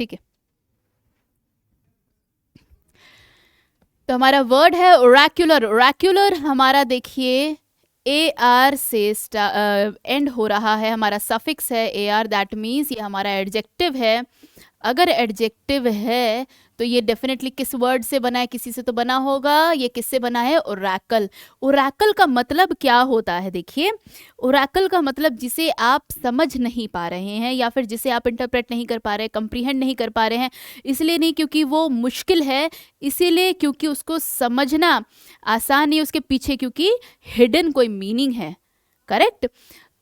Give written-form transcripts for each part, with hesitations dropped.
ठीक है, तो हमारा वर्ड है ओरेक्युलर। ओरेक्युलर हमारा देखिए ए आर से एंड हो रहा है, हमारा सफिक्स है ए आर, दैट मीन्स ये हमारा एडजेक्टिव है। अगर एडजेक्टिव है तो ये डेफिनेटली किस वर्ड से बना है, किसी से तो बना होगा। ये किससे बना है? ओरेकल। ओरेकल का मतलब क्या होता है? देखिए, ओरेकल का मतलब जिसे आप समझ नहीं पा रहे हैं या फिर जिसे आप इंटरप्रेट नहीं कर पा रहे, कंप्रीहेंड नहीं कर पा रहे हैं। इसलिए नहीं क्योंकि वो मुश्किल है, इसीलिए क्योंकि उसको समझना आसान नहीं, उसके पीछे क्योंकि हिडन कोई मीनिंग है। करेक्ट।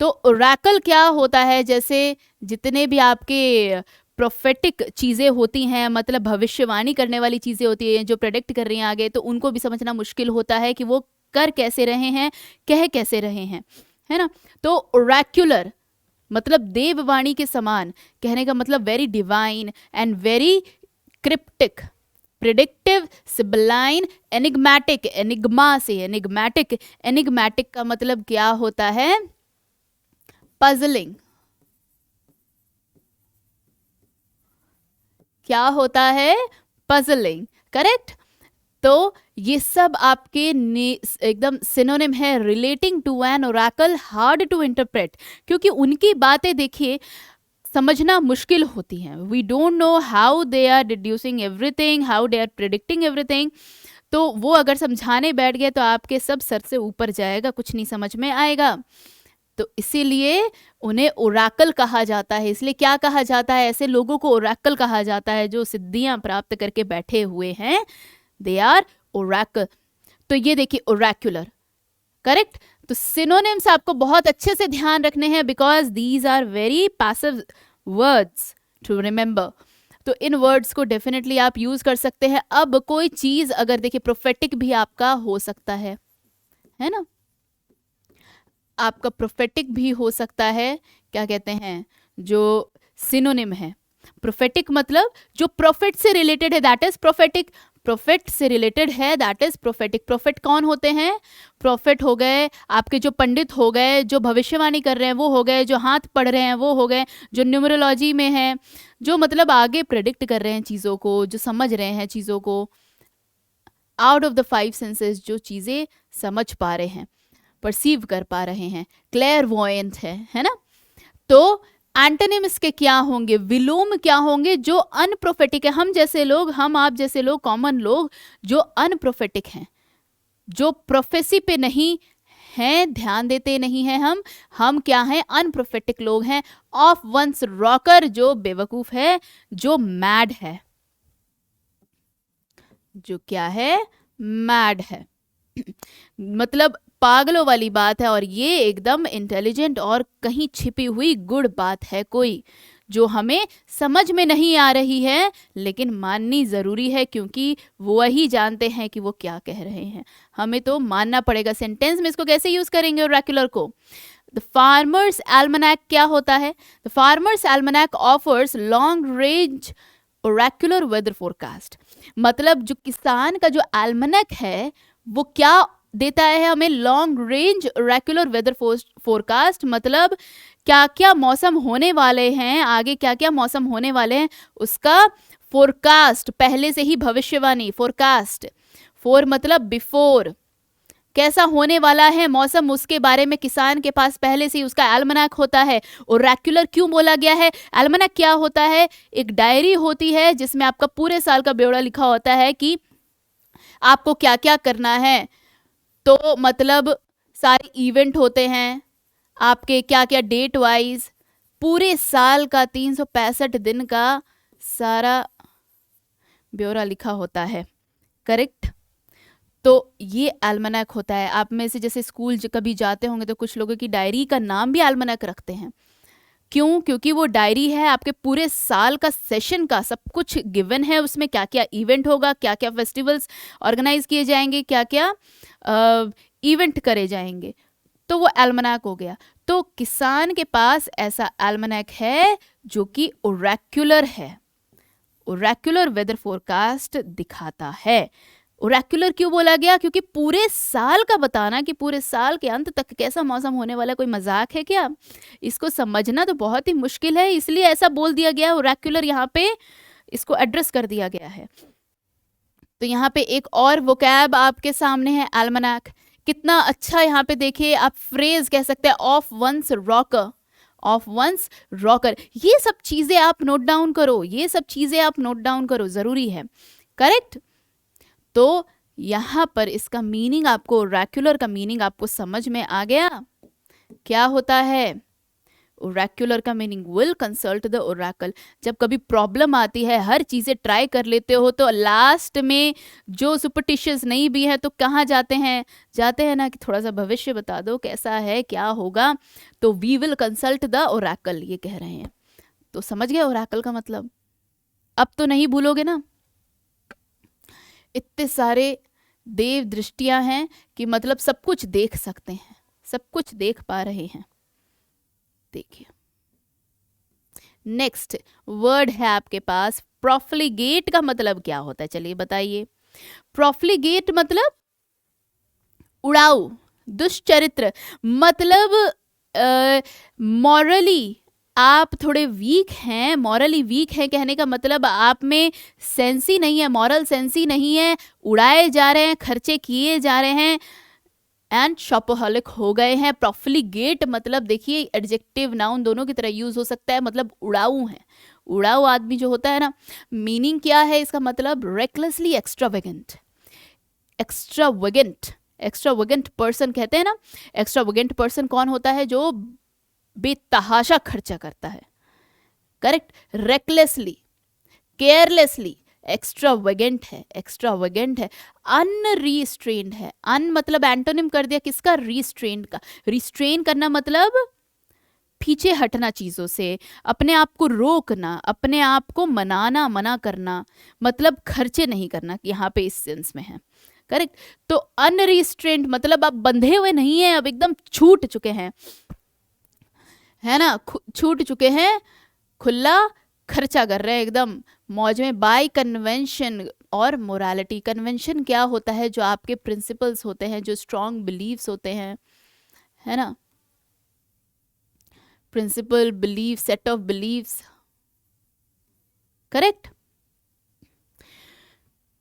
तो ओरेकल क्या होता है? जैसे जितने भी आपके प्रोफेटिक चीज़ें होती हैं, मतलब भविष्यवाणी करने वाली चीज़ें होती हैं जो प्रेडिक्ट कर रही हैं आगे, तो उनको भी समझना मुश्किल होता है कि वो कर कैसे रहे हैं, कह कैसे रहे हैं, है ना। तो ओरेक्युलर मतलब देववाणी के समान, कहने का मतलब very divine and very cryptic, predictive, sibylline, enigmatic, enigma से एनिग्मेटिक। एनिग्मेटिक का मतलब क्या होता है? पजलिंग। क्या होता है? पजलिंग। करेक्ट। तो ये सब आपके एकदम सिनोनिम है relating to an oracle, hard to interpret, क्योंकि उनकी बातें देखिए समझना मुश्किल होती हैं। We don't know how they are deducing everything, how they are predicting everything. तो वो अगर समझाने बैठ गए तो आपके सब सर से ऊपर जाएगा, कुछ नहीं समझ में आएगा। तो इसीलिए उन्हें ओरेकल कहा जाता है। इसलिए क्या कहा जाता है? ऐसे लोगों को ओरेकल कहा जाता है जो सिद्धियां प्राप्त करके बैठे हुए हैं, दे आर ओरेकल। तो ये देखिए ओरेक्युलर। करेक्ट। तो सिनोनिम्स आपको बहुत अच्छे से ध्यान रखने हैं because these are very passive words to remember. तो इन वर्ड्स को डेफिनेटली आप यूज कर सकते हैं। अब कोई चीज अगर देखिए प्रोफेटिक भी आपका हो सकता है ना, आपका प्रोफेटिक भी हो सकता है। क्या कहते हैं? जो सिनोनिम है प्रोफेटिक, मतलब जो प्रोफेट से रिलेटेड है दैट इज प्रोफेटिक। प्रोफेट से रिलेटेड है दैट इज प्रोफेटिक। प्रोफेट कौन होते हैं? प्रोफेट हो गए आपके जो पंडित हो गए, जो भविष्यवाणी कर रहे हैं वो हो गए, जो हाथ पढ़ रहे हैं वो हो गए, जो न्यूमरोलॉजी में है, जो मतलब आगे प्रेडिक्ट कर रहे हैं चीज़ों को, जो समझ रहे हैं चीज़ों को, out of the five senses जो चीज़ें समझ पा रहे हैं, परसीव कर पा रहे हैं, क्लेयरवॉयंट है ना। तो एंटोनिम्स के क्या होंगे? विलोम क्या होंगे? जो अनप्रोफेटिक है, हम जैसे लोग, हम आप जैसे लोग, कॉमन लोग जो अनप्रोफेटिक हैं, जो प्रोफेसी पे नहीं हैं, ध्यान देते नहीं हैं, हम क्या हैं? अनप्रोफेटिक लोग हैं। ऑफ वंस रॉकर, जो बेवकूफ है, जो मैड है, जो क्या है? मैड है। मतलब पागलों वाली बात है। और ये एकदम इंटेलिजेंट और कहीं छिपी हुई गुड़ बात है कोई, जो हमें समझ में नहीं आ रही है लेकिन माननी ज़रूरी है क्योंकि वो ही जानते हैं कि वो क्या कह रहे हैं। हमें तो मानना पड़ेगा। सेंटेंस में इसको कैसे यूज़ करेंगे ओरेक्युलर को? द फार्मर्स एल्मनैक क्या होता है? The farmers almanac offers long range oracular weather forecast. मतलब जो किसान का जो एल्मनैक है वो क्या देता है हमें? Long range regular weather forecast. मतलब क्या क्या मौसम होने वाले हैं, आगे क्या क्या मौसम होने वाले हैं उसका फोरकास्ट, पहले से ही भविष्यवाणी। फोरकास्ट, फोर मतलब बिफोर, कैसा होने वाला है मौसम उसके बारे में किसान के पास पहले से ही उसका एल्मनैक होता है। और रेगुलर क्यों बोला गया है? एल्मनैक क्या होता है? एक डायरी होती है जिसमें आपका पूरे साल का ब्यौरा लिखा होता है कि आपको क्या क्या करना है। तो मतलब सारे इवेंट होते हैं आपके, क्या क्या डेट वाइज, पूरे साल का 365 दिन का सारा ब्यौरा लिखा होता है। करेक्ट। तो ये एल्मनैक होता है। आप में से जैसे स्कूल कभी जाते होंगे तो कुछ लोगों की डायरी का नाम भी एल्मनैक रखते हैं। क्यों? क्योंकि वो डायरी है आपके पूरे साल का, सेशन का सब कुछ गिवन है उसमें, क्या क्या इवेंट होगा, क्या क्या फेस्टिवल्स ऑर्गेनाइज किए जाएंगे, क्या क्या इवेंट करे जाएंगे। तो वो एल्मनैक हो गया। तो किसान के पास ऐसा एल्मनैक है जो कि ओरेक्युलर है, ओरेक्युलर वेदर फोरकास्ट दिखाता है। ओरेक्युलर क्यों बोला गया? क्योंकि पूरे साल का बताना कि पूरे साल के अंत तक कैसा मौसम होने वाला, कोई मजाक है क्या? इसको समझना तो बहुत ही मुश्किल है, इसलिए ऐसा बोल दिया गया ओरेक्युलर यहाँ पे इसको एड्रेस कर दिया गया है। तो यहाँ पे एक और वोकैब आपके सामने है, एल्मनैक। कितना अच्छा यहाँ पे देखिए, आप फ्रेज कह सकते हैं, off one's rocker, off one's rocker. ये सब चीजें आप नोट डाउन करो, ये सब चीजें आप नोट डाउन करो, जरूरी है। करेक्ट। तो यहाँ पर इसका मीनिंग आपको, ओरेक्युलर का मीनिंग आपको समझ में आ गया। क्या होता है ओरेक्युलर का meaning? Will consult the Oracle. जब कभी प्रॉब्लम आती है, हर चीजें ट्राई कर लेते हो, तो लास्ट में जो सुपरटिशियस नहीं भी है तो कहाँ जाते हैं? जाते हैं ना कि थोड़ा सा भविष्य बता दो, कैसा है, क्या होगा। तो we will consult the oracle, ये कह रहे हैं। तो समझ गए ओरेकल का मतलब? अब तो नहीं भूलोगे ना। इतने सारे देव दृष्टियां हैं कि मतलब सब कुछ देख सकते हैं, सब कुछ देख पा रहे हैं। देखिए नेक्स्ट वर्ड है आपके पास, प्रोफ्लिगेट का मतलब क्या होता है? चलिए बताइए। प्रोफ्लिगेट मतलब उड़ाऊ, दुष्चरित्र, मतलब मॉरली आप थोड़े वीक हैं। मॉरली वीक है कहने का मतलब आप में सेंस ही नहीं है, मॉरल सेंस ही नहीं है, उड़ाए जा रहे हैं, खर्चे किए जा रहे हैं एंड शॉपहोलिक हो गए हैं। प्रोफ्लिगेट मतलब देखिए एडजेक्टिव नाउन दोनों की तरह यूज हो सकता है, मतलब उड़ाऊ है। उड़ाऊ आदमी जो होता है ना, मीनिंग क्या है इसका मतलब? Recklessly extravagant, extravagant, extravagant person कहते हैं ना। एक्स्ट्रावेगेंट पर्सन कौन होता है? जो बेतहाशा खर्चा करता है। करेक्ट। रेकलेसली, केयरलेसली, एक्स्ट्रावेगेंट है, एक्स्ट्रावेगेंट है, अनरीस्ट्रेन्ड है। अन मतलब एंटोनिम कर दिया किसका? रिस्ट्रेन्ड का। रिस्ट्रेन करना मतलब पीछे हटना चीजों से, अपने आप को रोकना, अपने आप को मनाना, मना करना, मतलब खर्चे नहीं करना, यहाँ पे इस सेंस में है। करेक्ट। तो अनरिस्ट्रेन्ड मतलब आप बंधे हुए नहीं है, अब एकदम छूट चुके हैं, है ना, छूट चुके हैं, खुला खर्चा कर रहे हैं, एकदम मौज में। बाय कन्वेंशन और मोरालिटी। कन्वेंशन क्या होता है? जो आपके प्रिंसिपल्स होते हैं, जो स्ट्रॉन्ग बिलीव्स होते हैं, है ना, principle, belief, set of believes. Correct.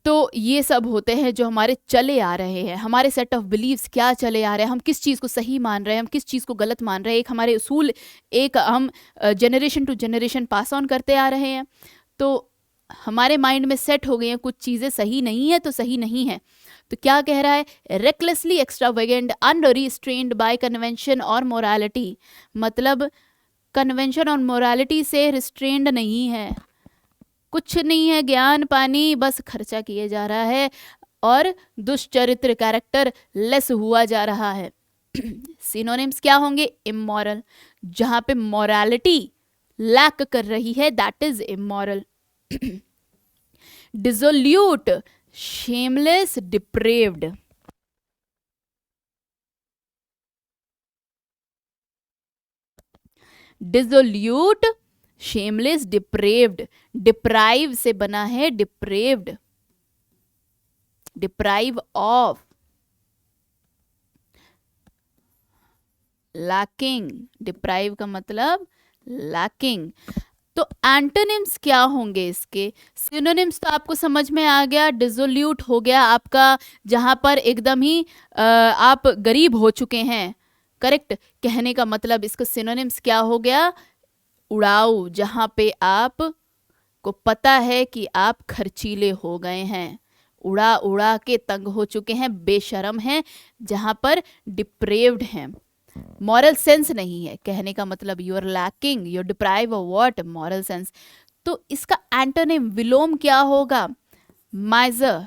तो ये सब होते हैं जो हमारे चले आ रहे हैं, हमारे सेट ऑफ बिलीव्स क्या चले आ रहे हैं, हम किस चीज़ को सही मान रहे हैं, हम किस चीज़ को गलत मान रहे हैं। एक हमारे उसूल, एक हम generation to generation pass on करते आ रहे हैं। तो हमारे माइंड में सेट हो गई हैं कुछ चीज़ें, सही नहीं है तो सही नहीं है। तो क्या कह रहा है? रेकलेसली एक्स्ट्रावेगेंट, अनरिस्ट्रेन्ड बाय कन्वेंशन और मोरालिटी, मतलब कन्वेंशन और मोरालिटी से रिस्ट्रेन्ड नहीं है, कुछ नहीं है, ज्ञान पानी, बस खर्चा किए जा रहा है और दुष्चरित्र, कैरेक्टर लेस हुआ जा रहा है। सिनोनिम्स क्या होंगे? इमोरल, जहां पे मोरालिटी लैक कर रही है, that is immoral. Dissolute, shameless, depraved. Dissolute, shameless, depraved. Deprive से बना है depraved, deprive of, lacking. Deprive का मतलब लैकिंग। तो एंटोनिम्स क्या होंगे इसके? सिनोनिम्स तो आपको समझ में आ गया। डिसोल्यूट हो गया आपका जहां पर एकदम ही आप गरीब हो चुके हैं। करेक्ट। कहने का मतलब इसका सिनोनिम्स क्या हो गया? उड़ाऊ, जहां पे आप को पता है कि आप खर्चीले हो गए हैं, उड़ा उड़ा के तंग हो चुके हैं, बेशरम हैं, जहां पर डिप्रेव्ड हैं, मॉरल सेंस नहीं है। कहने का मतलब you are lacking, you are deprive of what? Moral sense. तो इसका एंटोनिम, विलोम क्या होगा? माइजर।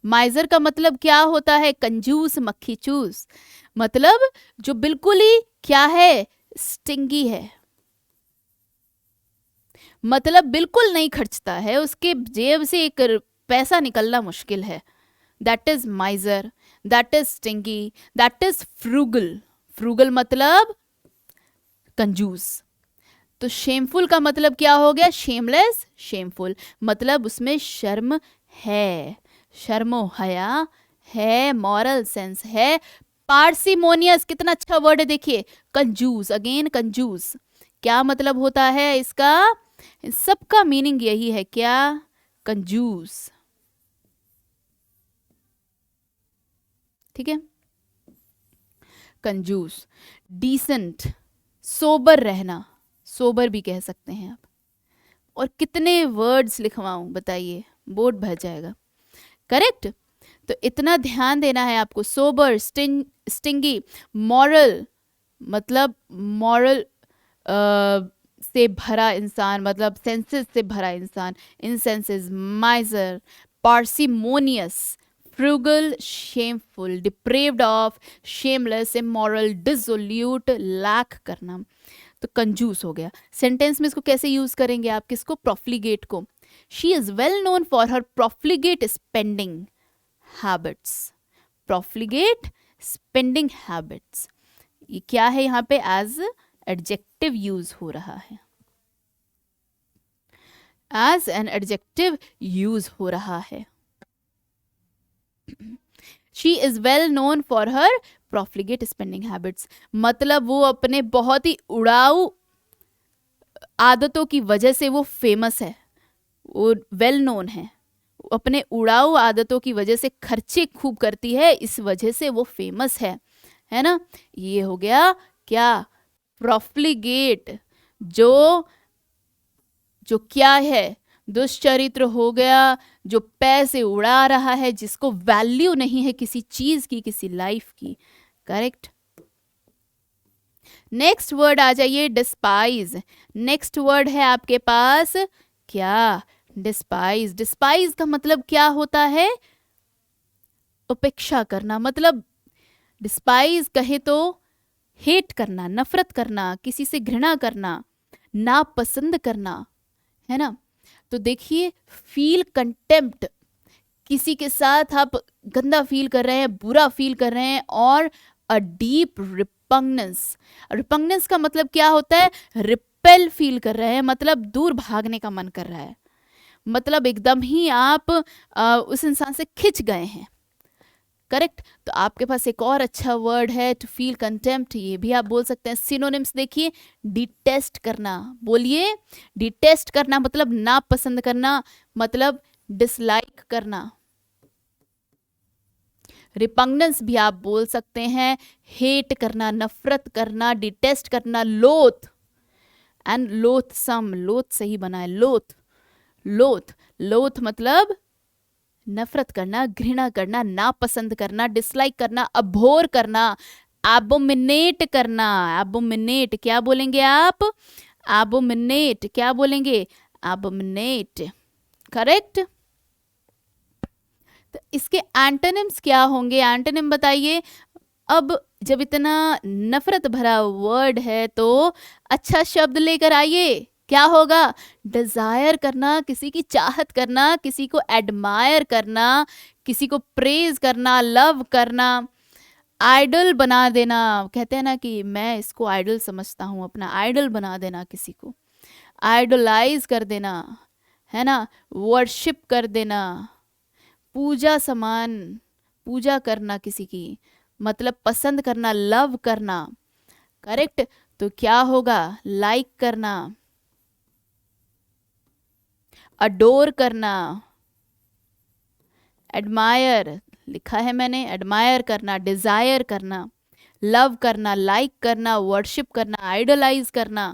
माइजर का मतलब क्या होता है? कंजूस, मक्खी चूस, मतलब जो बिल्कुल ही क्या है? स्टिंगी है, मतलब बिल्कुल नहीं खर्चता है, उसके जेब से एक पैसा निकलना मुश्किल है। That is माइजर, that is stingy, that is frugal. Frugal मतलब कंजूस। तो शेमफुल का मतलब क्या हो गया? शेमलेस, शेमफुल, मतलब उसमें शर्म है, शर्मो हया है, मॉरल सेंस है। पार्सिमोनियस, कितना अच्छा वर्ड है देखिए। कंजूस, अगेन कंजूस, क्या मतलब होता है इसका? इन सबका मीनिंग यही है, क्या? कंजूस। ठीक है, कंजूस। डिसेंट, सोबर रहना, सोबर भी कह सकते हैं आप। और कितने वर्ड्स लिखवाऊं बताइए, बोर्ड भर जाएगा। करेक्ट। तो इतना ध्यान देना है आपको। सोबर, स्टिंगी, मॉरल मतलब मॉरल से भरा इंसान, मतलब सेंसेस से भरा इंसान, incenses, miser, parsimonious, frugal, shameful, depraved of, shameless, immoral, dissolute, lack करना। तो कंजूस हो गया। सेंटेंस में इसको कैसे यूज करेंगे आप? किसको? प्रोफ्लिगेट को। She is well known for her profligate spending habits. Profligate spending habits, ये क्या है यहाँ पे? एज एडजेक्टिव यूज हो रहा है, एज एन एडजेक्टिव यूज हो रहा है। She is well known for her profligate spending habits, मतलब वो अपने बहुत ही उड़ाऊ आदतों की वजह से वो फेमस है, वो वेल नोन है। अपने उड़ाऊ आदतों की वजह से खर्चे खूब करती है, इस वजह से वो फेमस है ना। ये हो गया क्या? प्रोफ्लिगेट। जो जो क्या है? दुष्चरित्र हो गया, जो पैसे उड़ा रहा है, जिसको वैल्यू नहीं है किसी चीज की, किसी लाइफ की। करेक्ट। नेक्स्ट वर्ड आ जाइए, डिस्पाइज। नेक्स्ट वर्ड है आपके पास क्या? डिस्पाइज। डिस्पाइज का मतलब क्या होता है? उपेक्षा करना। मतलब डिस्पाइज कहे तो हेट करना, नफरत करना, किसी से घृणा करना, नापसंद करना, है ना। तो देखिए, फील कंटेम्प्ट, किसी के साथ आप गंदा फील कर रहे हैं, बुरा फील कर रहे हैं। और अ डीप रिपग्नेंस। रिपग्नेंस का मतलब क्या होता है? रिपेल फील कर रहे हैं, मतलब दूर भागने का मन कर रहा है, मतलब एकदम ही आप उस इंसान से खिंच गए हैं। करेक्ट। तो आपके पास एक और अच्छा वर्ड है, टू फील कंटेम्प्ट, ये भी आप बोल सकते हैं। सिनोनिम्स देखिए, डिटेस्ट करना, बोलिए। डिटेस्ट करना मतलब नापसंद करना, मतलब डिसलाइक करना। रिपग्नेंस भी आप बोल सकते हैं, हेट करना, नफरत करना, डिटेस्ट करना, लोथ एंड लोथसम, लोथ सही बना है, लोथ। लोथ, लोथ मतलब नफरत करना, घृणा करना, नापसंद करना, डिसलाइक करना, अभोर करना, एबोमिनेट करना। एबोमिनेट क्या बोलेंगे आप? एबोमिनेट क्या बोलेंगे? एबोमिनेट। करेक्ट। तो इसके एंटोनिम्स क्या होंगे? एंटोनिम बताइए। अब जब इतना नफरत भरा वर्ड है तो अच्छा शब्द लेकर आइए। क्या होगा? डिजायर करना, किसी की चाहत करना, किसी को एडमायर करना, किसी को प्रेज करना, लव करना, आइडल बना देना। कहते हैं ना कि मैं इसको आइडल समझता हूँ, अपना आइडल बना देना, किसी को आइडलाइज कर देना, है ना, वर्शिप कर देना, पूजा समान, पूजा करना किसी की, मतलब पसंद करना, लव करना। करेक्ट। तो क्या होगा? लाइक करना, अडोर करना, एडमायर लिखा है मैंने, एडमायर करना, डिजायर करना, लव करना, लाइक करना, वर्शिप करना, आइडलाइज करना।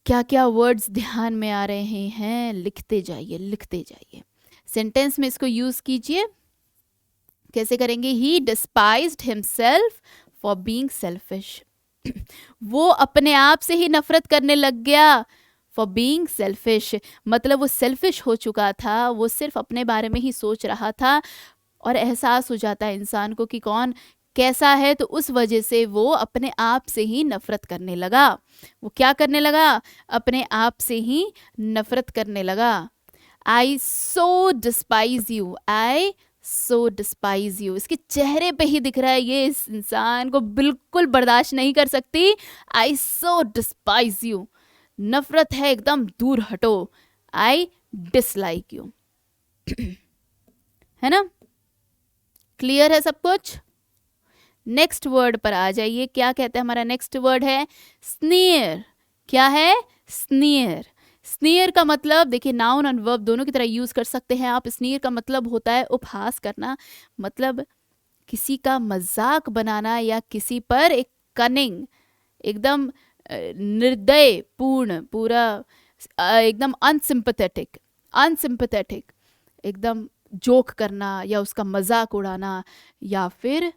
क्या क्या वर्ड्स ध्यान में आ रहे हैं? लिखते जाइए, लिखते जाइए। सेंटेंस में इसको यूज कीजिए। कैसे करेंगे? He despised himself for being selfish. वो अपने आप से ही नफरत करने लग गया। फॉर बीइंग सेल्फिश मतलब वो सेल्फिश हो चुका था, वो सिर्फ अपने बारे में ही सोच रहा था। और एहसास हो जाता है इंसान को कि कौन कैसा है, तो उस वजह से वो अपने आप से ही नफरत करने लगा। वो क्या करने लगा? अपने आप से ही नफरत करने लगा। I so despise you, I so despise you. इसके चेहरे पे ही दिख रहा है, ये इस इंसान को बिल्कुल बर्दाश्त नहीं कर सकती। आई सो डिस्पाइज यू, नफरत है, एकदम दूर हटो। I dislike you. है ना? क्लियर है सब कुछ? नेक्स्ट वर्ड पर आ जाइए। क्या कहते हैं? हमारा नेक्स्ट वर्ड है स्नीयर। क्या है? स्नीयर। स्नीयर का मतलब देखिए नाउन और वर्ब दोनों की तरह यूज कर सकते हैं आप। स्नीयर का मतलब होता है उपहास करना, मतलब किसी का मजाक बनाना या किसी पर एक कनिंग, एकदम निर्दय पूर्ण, पूरा एकदम अनसिंपैथेटिक, अनसिंपैथेटिक, एकदम जोक करना या उसका मजाक उड़ाना या फिर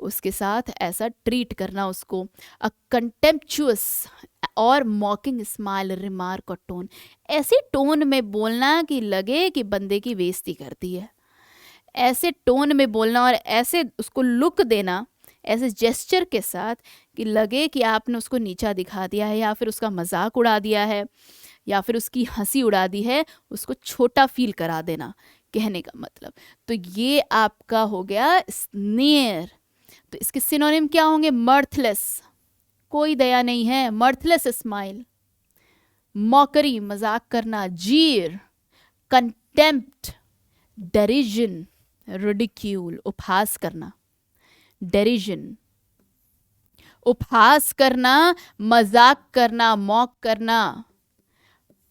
उसके साथ ऐसा ट्रीट करना उसको। अ कंटेम्पचुअस और मॉकिंग स्माइल, रिमार्क और टोन, ऐसी टोन में बोलना कि लगे कि बंदे की बेइज्जती करती है, ऐसे टोन में बोलना और ऐसे उसको लुक देना, ऐसे जेस्चर के साथ कि लगे कि आपने उसको नीचा दिखा दिया है या फिर उसका मजाक उड़ा दिया है या फिर उसकी हंसी उड़ा दी है, उसको छोटा फील करा देना, कहने का मतलब। तो ये आपका हो गया स्नेयर। तो इसके सिनोनिम क्या होंगे? मर्थलेस, कोई दया नहीं है, मर्थलेस स्माइल, मॉकरी, मजाक करना, जीर, कंटेम्प्ट, डेरिजन, रिडिक्यूल, उपहास करना, डेरिजन, उपहास करना, मजाक करना, मॉक करना।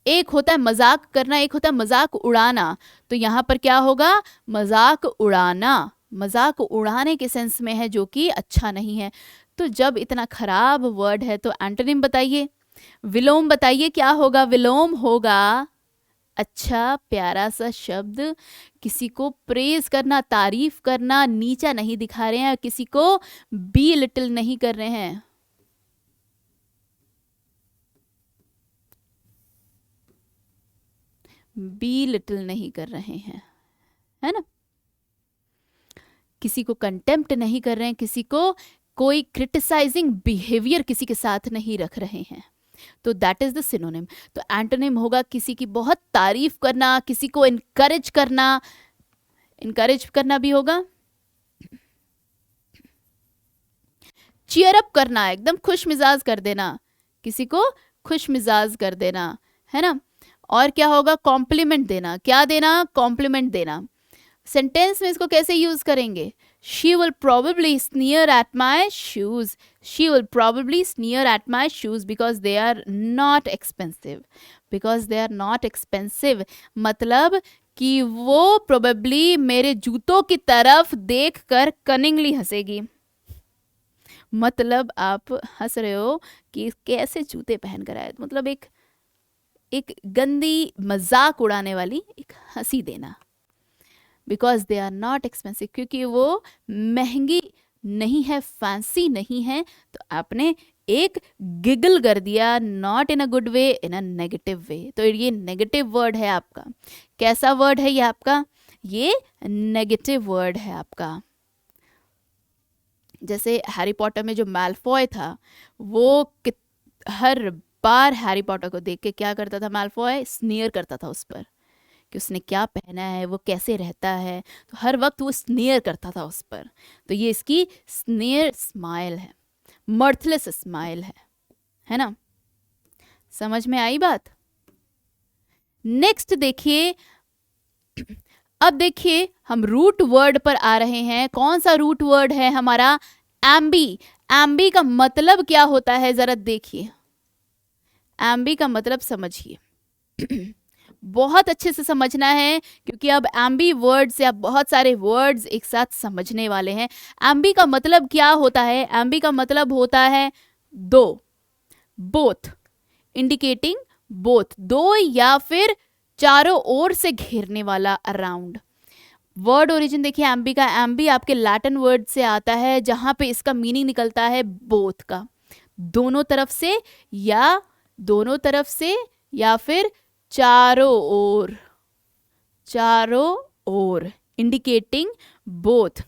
एक होता है मजाक करना, एक होता है मजाक उड़ाना। तो यहां पर क्या होगा? मजाक उड़ाना, मजाक उड़ाने के सेंस में है, जो कि अच्छा नहीं है। तो जब इतना खराब वर्ड है तो एंटोनिम बताइए, विलोम बताइए क्या होगा? विलोम होगा अच्छा प्यारा सा शब्द, किसी को प्रेज करना, तारीफ करना, नीचा नहीं दिखा रहे हैं, किसी को बी लिटिल नहीं कर रहे हैं। बी लिटिल नहीं कर रहे हैं, है ना? किसी को कंटेम्प्ट नहीं कर रहे हैं, किसी को कोई क्रिटिसाइजिंग बिहेवियर किसी के साथ नहीं रख रहे हैं। तो दैट इज द सिनोनिम। तो एंटोनिम होगा किसी की बहुत तारीफ करना, किसी को इनकरेज करना, इनकरेज करना भी होगा। चीयर अप करना, एकदम खुश मिजाज कर देना, किसी को खुश मिजाज कर देना, है ना? और क्या होगा? कॉम्प्लीमेंट देना, क्या देना? कॉम्प्लीमेंट देना। सेंटेंस में इसको कैसे यूज करेंगे? She will probably sneer at my shoes. She will probably sneer at my shoes because they are not expensive. Because they are not expensive. मतलब कि वो probably मेरे जूतों की तरफ देखकर कनिंगली हंसेगी। मतलब आप हंस रहे हो कि कैसे जूते पहन कर आए, मतलब एक गंदी मजाक उड़ाने वाली एक हंसी देना। Because they are not expensive, क्योंकि वो महंगी नहीं है, फैंसी नहीं है। तो आपने एक गिगल कर दिया, not in a good way, in a negative way. तो ये नेगेटिव वर्ड है आपका। कैसा वर्ड है ये आपका? ये नेगेटिव वर्ड है आपका। जैसे हैरी पॉटर में जो मैलफॉय था, वो हर बार हैरी पॉटर को देख के क्या करता था? मैलफॉय स्नीयर करता था उस पर कि उसने क्या पहना है, वो कैसे रहता है। तो हर वक्त वो स्नेयर करता था उस पर। तो ये इसकी स्नेयर स्माइल है, मर्थलेस स्माइल है ना? समझ में आई बात? नेक्स्ट देखिए, अब देखिए हम रूट वर्ड पर आ रहे हैं। कौन सा रूट वर्ड है हमारा? एम्बी। एम्बी का मतलब क्या होता है जरा देखिए। एम्बी का मतलब समझिए, बहुत अच्छे से समझना है, क्योंकि अब एम्बी वर्ड्स या बहुत सारे वर्ड्स एक साथ समझने वाले हैं। एम्बी का मतलब क्या होता है? एम्बी का मतलब होता है दो, बोथ, इंडिकेटिंग बोथ, दो या फिर चारों ओर से घेरने वाला, अराउंड। वर्ड ओरिजिन देखिए एम्बी का। एम्बी आपके लैटिन वर्ड से आता है, जहां पे इसका मीनिंग निकलता है बोथ का, दोनों तरफ से, या दोनों तरफ से या फिर चारों ओर, चारों ओर, इंडिकेटिंग बोथ।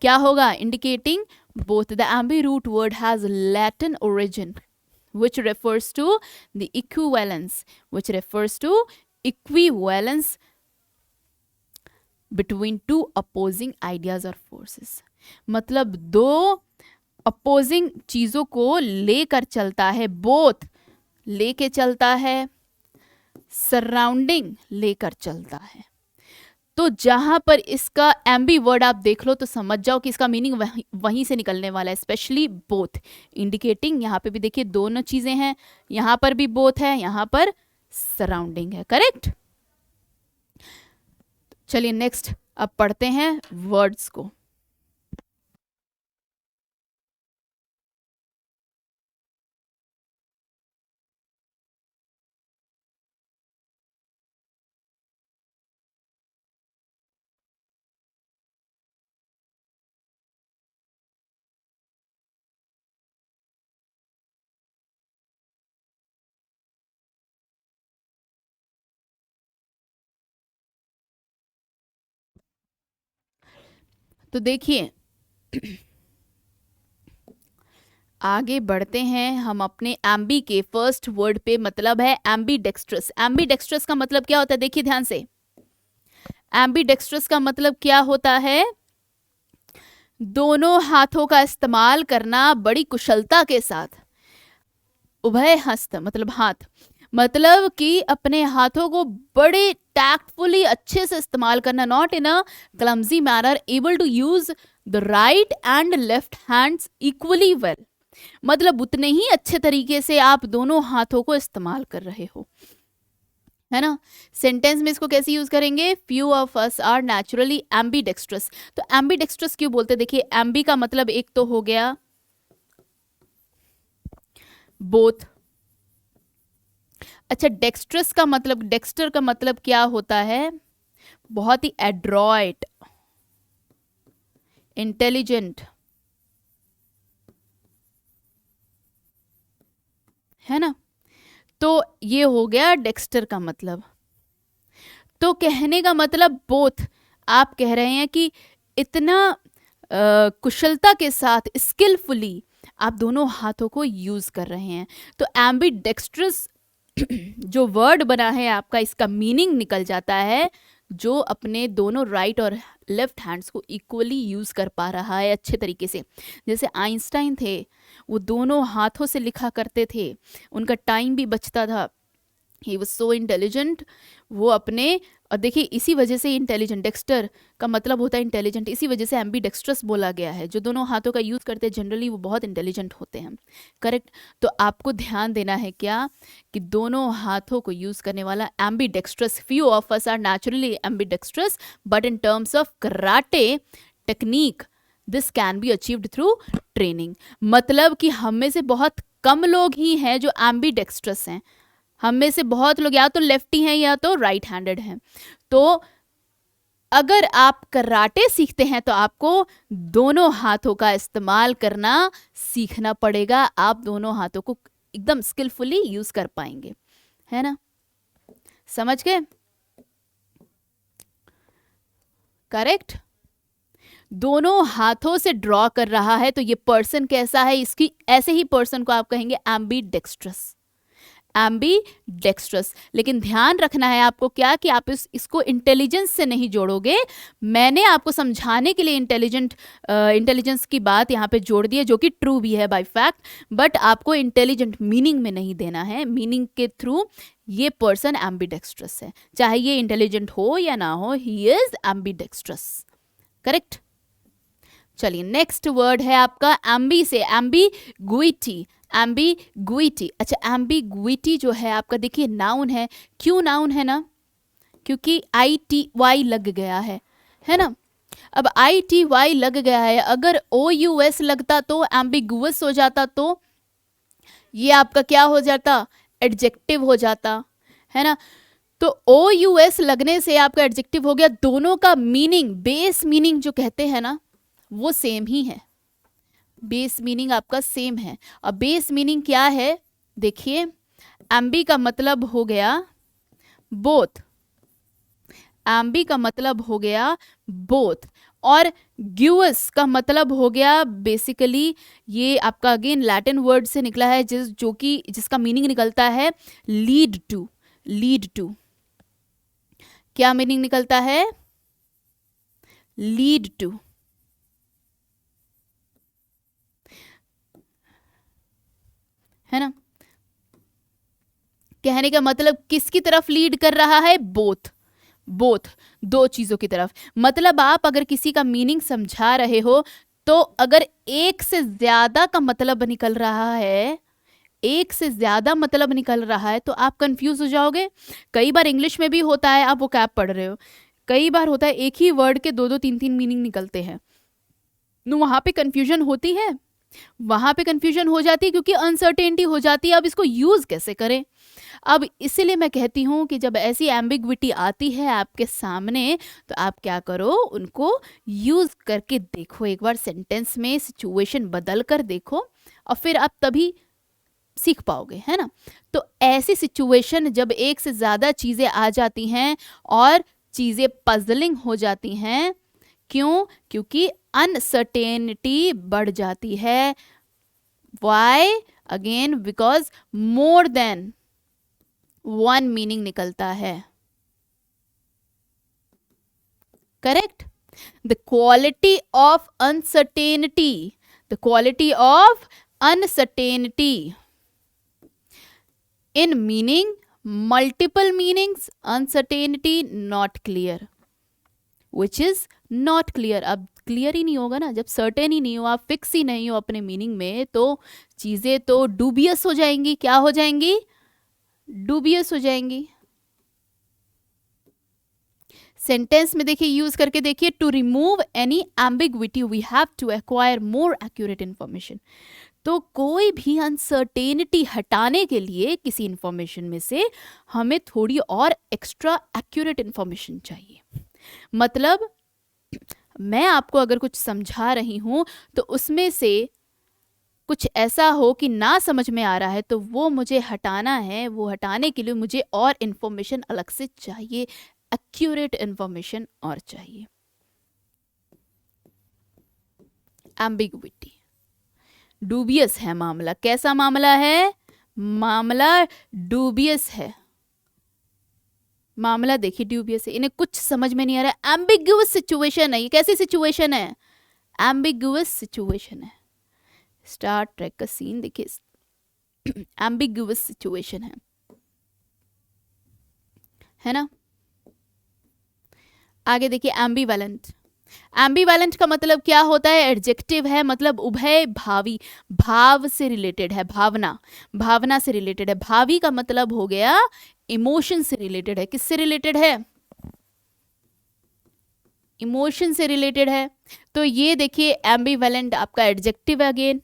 क्या होगा? Indicating both. The ambi root word has Latin origin which refers to the equivalence, which refers to equivalence between two opposing ideas or forces। मतलब दो अपोजिंग चीजों को लेकर चलता है, बोथ लेके चलता है, सराउंडिंग लेकर चलता है। तो जहां पर इसका एम्बी वर्ड आप देख लो तो समझ जाओ कि इसका मीनिंग वहीं से निकलने वाला है, स्पेशली बोथ इंडिकेटिंग। यहाँ पे भी देखिए दोनों चीजें हैं, यहाँ पर भी बोथ है, यहाँ पर सराउंडिंग है। करेक्ट। चलिए नेक्स्ट अब पढ़ते हैं वर्ड्स को। तो देखिए आगे बढ़ते हैं हम अपने एम्बी के फर्स्ट वर्ड पे, मतलब है एम्बी डेक्स्ट्रस। एम्बी डेक्स्ट्रस का मतलब क्या होता है, देखिए ध्यान से। एम्बी डेक्स्ट्रस का मतलब क्या होता है, दोनों हाथों का इस्तेमाल करना बड़ी कुशलता के साथ। उभय हस्त मतलब हाथ, मतलब कि अपने हाथों को बड़े टैक्टफुली अच्छे से इस्तेमाल करना, not in a clumsy manner, able to use the right and left hands equally well. मतलब उतने ही अच्छे तरीके से आप दोनों हाथों को इस्तेमाल कर रहे हो, है ना। सेंटेंस में इसको कैसे यूज करेंगे, few of us are naturally ambidextrous. तो एम्बीडेक्स्ट्रस क्यों बोलते हैं, देखिए एम्बी का मतलब एक तो हो गया बोथ। अच्छा डेक्स्ट्रस का मतलब, डेक्स्टर का मतलब क्या होता है, बहुत ही एड्रॉयट, इंटेलिजेंट, है ना। तो ये हो गया डेक्स्टर का मतलब। तो कहने का मतलब बोथ, आप कह रहे हैं कि इतना कुशलता के साथ, स्किलफुली आप दोनों हाथों को यूज कर रहे हैं। तो एम्बीडेक्स्ट्रस जो वर्ड बना है आपका, इसका मीनिंग निकल जाता है जो अपने दोनों राइट और लेफ्ट हैंड्स को इक्वली यूज कर पा रहा है अच्छे तरीके से। जैसे आइंस्टाइन थे, वो दोनों हाथों से लिखा करते थे, उनका टाइम भी बचता था, ही वॉज सो इंटेलिजेंट। वो अपने, और देखिए इसी वजह से इंटेलिजेंट, डेक्स्टर का मतलब होता है इंटेलिजेंट, इसी वजह से एम्बी डेक्स्ट्रस बोला गया है। जो दोनों हाथों का यूज़ करते हैं जनरली वो बहुत इंटेलिजेंट होते हैं। करेक्ट। तो आपको ध्यान देना है क्या, कि दोनों हाथों को यूज़ करने वाला ambidextrous. Few of us are naturally ambidextrous, but in terms of karate technique this can be achieved through training. मतलब कि हम में से बहुत कम लोग ही हैं जो एम्बी डेक्स्ट्रस हैं, हम में से बहुत लोग या तो लेफ्टी हैं या तो राइट हैंडेड हैं। तो अगर आप कराटे सीखते हैं तो आपको दोनों हाथों का इस्तेमाल करना सीखना पड़ेगा, आप दोनों हाथों को एकदम स्किलफुली यूज कर पाएंगे, है ना। समझ गए। करेक्ट। दोनों हाथों से ड्रॉ कर रहा है तो ये पर्सन कैसा है, इसकी ऐसे ही पर्सन को आप कहेंगे एम्बी डेक्स्ट्रस, एम्बी डेक्स्ट्रस। लेकिन ध्यान रखना है आपको क्या, कि आप इसको इंटेलिजेंस से नहीं जोड़ोगे। मैंने आपको समझाने के लिए इंटेलिजेंस की बात यहाँ पे जोड़ दी है, जो कि ट्रू भी है बाय फैक्ट, बट आपको इंटेलिजेंट मीनिंग में नहीं देना है। मीनिंग के थ्रू ये पर्सन एम्बी डेक्स्ट्रस है, चाहे ये इंटेलिजेंट हो या ना हो, he is Aamby dextrous. Correct. चलिए नेक्स्ट वर्ड है आपका एम्बी से, एम्बीगुइटी। एम्बीगुइटी, अच्छा एम्बीगुइटी जो है आपका, देखिए नाउन है। क्यों नाउन है ना, क्योंकि ITY लग गया है ना। अब ITY लग गया है, अगर OUS लगता तो एम्बिगुअस हो जाता, तो ये आपका क्या हो जाता, एडजेक्टिव हो जाता, है ना। तो OUS लगने से आपका एडजेक्टिव हो गया। दोनों का मीनिंग, बेस मीनिंग जो कहते हैं ना, वो सेम ही है। बेस मीनिंग आपका सेम है। और बेस मीनिंग क्या है, देखिए एम्बी का मतलब हो गया बोथ, एम्बी का मतलब हो गया बोथ, और ग्यूअस का मतलब हो गया बेसिकली, ये आपका अगेन लैटिन वर्ड से निकला है, जो कि जिसका मीनिंग निकलता है लीड टू। लीड टू क्या मीनिंग निकलता है, लीड टू, है ना। कहने का मतलब किसकी तरफ लीड कर रहा है, बोथ, बोथ, दो चीजों की तरफ। मतलब आप अगर किसी का मीनिंग समझा रहे हो तो अगर एक से ज्यादा का मतलब निकल रहा है, एक से ज्यादा मतलब निकल रहा है तो आप कंफ्यूज हो जाओगे। कई बार इंग्लिश में भी होता है, आप वो कैप पढ़ रहे हो, कई बार होता है एक ही वर्ड के दो दो तीन तीन मीनिंग निकलते हैं, तो वहां पे कंफ्यूजन होती है, वहां पे कंफ्यूजन हो जाती है क्योंकि अनसर्टेनिटी हो जाती है। अब इसको यूज कैसे करें? अब इसीलिए मैं कहती हूँ कि जब ऐसी एम्बिग्विटी आती है आपके सामने तो आप क्या करो, उनको यूज करके देखो, एक बार सेंटेंस में सिचुएशन बदल कर देखो और फिर आप तभी सीख पाओगे, है ना। तो ऐसी सिचुएशन जब एक से ज़्यादा चीज़ें आ जाती हैं और चीज़ें पजलिंग हो जाती हैं, क्यों? क्योंकि अनसर्टेनिटी बढ़ जाती है। Why? Again because more than one meaning निकलता है। Correct? The quality of uncertainty, the quality of uncertainty in meaning, multiple meanings, uncertainty, not clear, which is not clear। अब क्लियर ही नहीं होगा ना, जब सर्टेन ही नहीं हो, आप फिक्स ही नहीं हो अपने मीनिंग में, तो चीज़ें तो डूबियस हो जाएंगी। क्या हो जाएंगी? डूबियस हो जाएंगी। सेंटेंस में देखिए, यूज करके देखिए, to remove any ambiguity we have to acquire more accurate information. तो कोई भी अनसर्टेनिटी हटाने के लिए किसी इंफॉर्मेशन में से हमें थोड़ी और एक्स्ट्रा एक्यूरेट इंफॉर्मेशन चाहिए। मतलब मैं आपको अगर कुछ समझा रही हूं तो उसमें से कुछ ऐसा हो कि ना समझ में आ रहा है तो वो मुझे हटाना है, वो हटाने के लिए मुझे और इंफॉर्मेशन अलग से चाहिए, एक्यूरेट इंफॉर्मेशन और चाहिए। एम्बिग्विटी, डूबियस है मामला। कैसा मामला है? मामला डूबियस है। मामला देखिए ड्यूबियस है, इन्हें कुछ समझ में नहीं आ रहा है। एम्बिगुअस सिचुएशन है। ये कैसी सिचुएशन है? एम्बिगुअस सिचुएशन है। स्टार ट्रेक का सीन देखिए, एम्बिगुअस सिचुएशन है ना। आगे देखिए, एम्बीवैलेंट। एम्बीवैलेंट का मतलब क्या होता है? एडजेक्टिव है, मतलब उभय भावी, भाव से रिलेटेड है, भावना, भावना से रिलेटेड है। भावी का मतलब हो गया इमोशन से रिलेटेड है। किससे रिलेटेड है? इमोशन से रिलेटेड है। तो ये देखिए एम्बीवैलेंट आपका एडजेक्टिव है अगेन।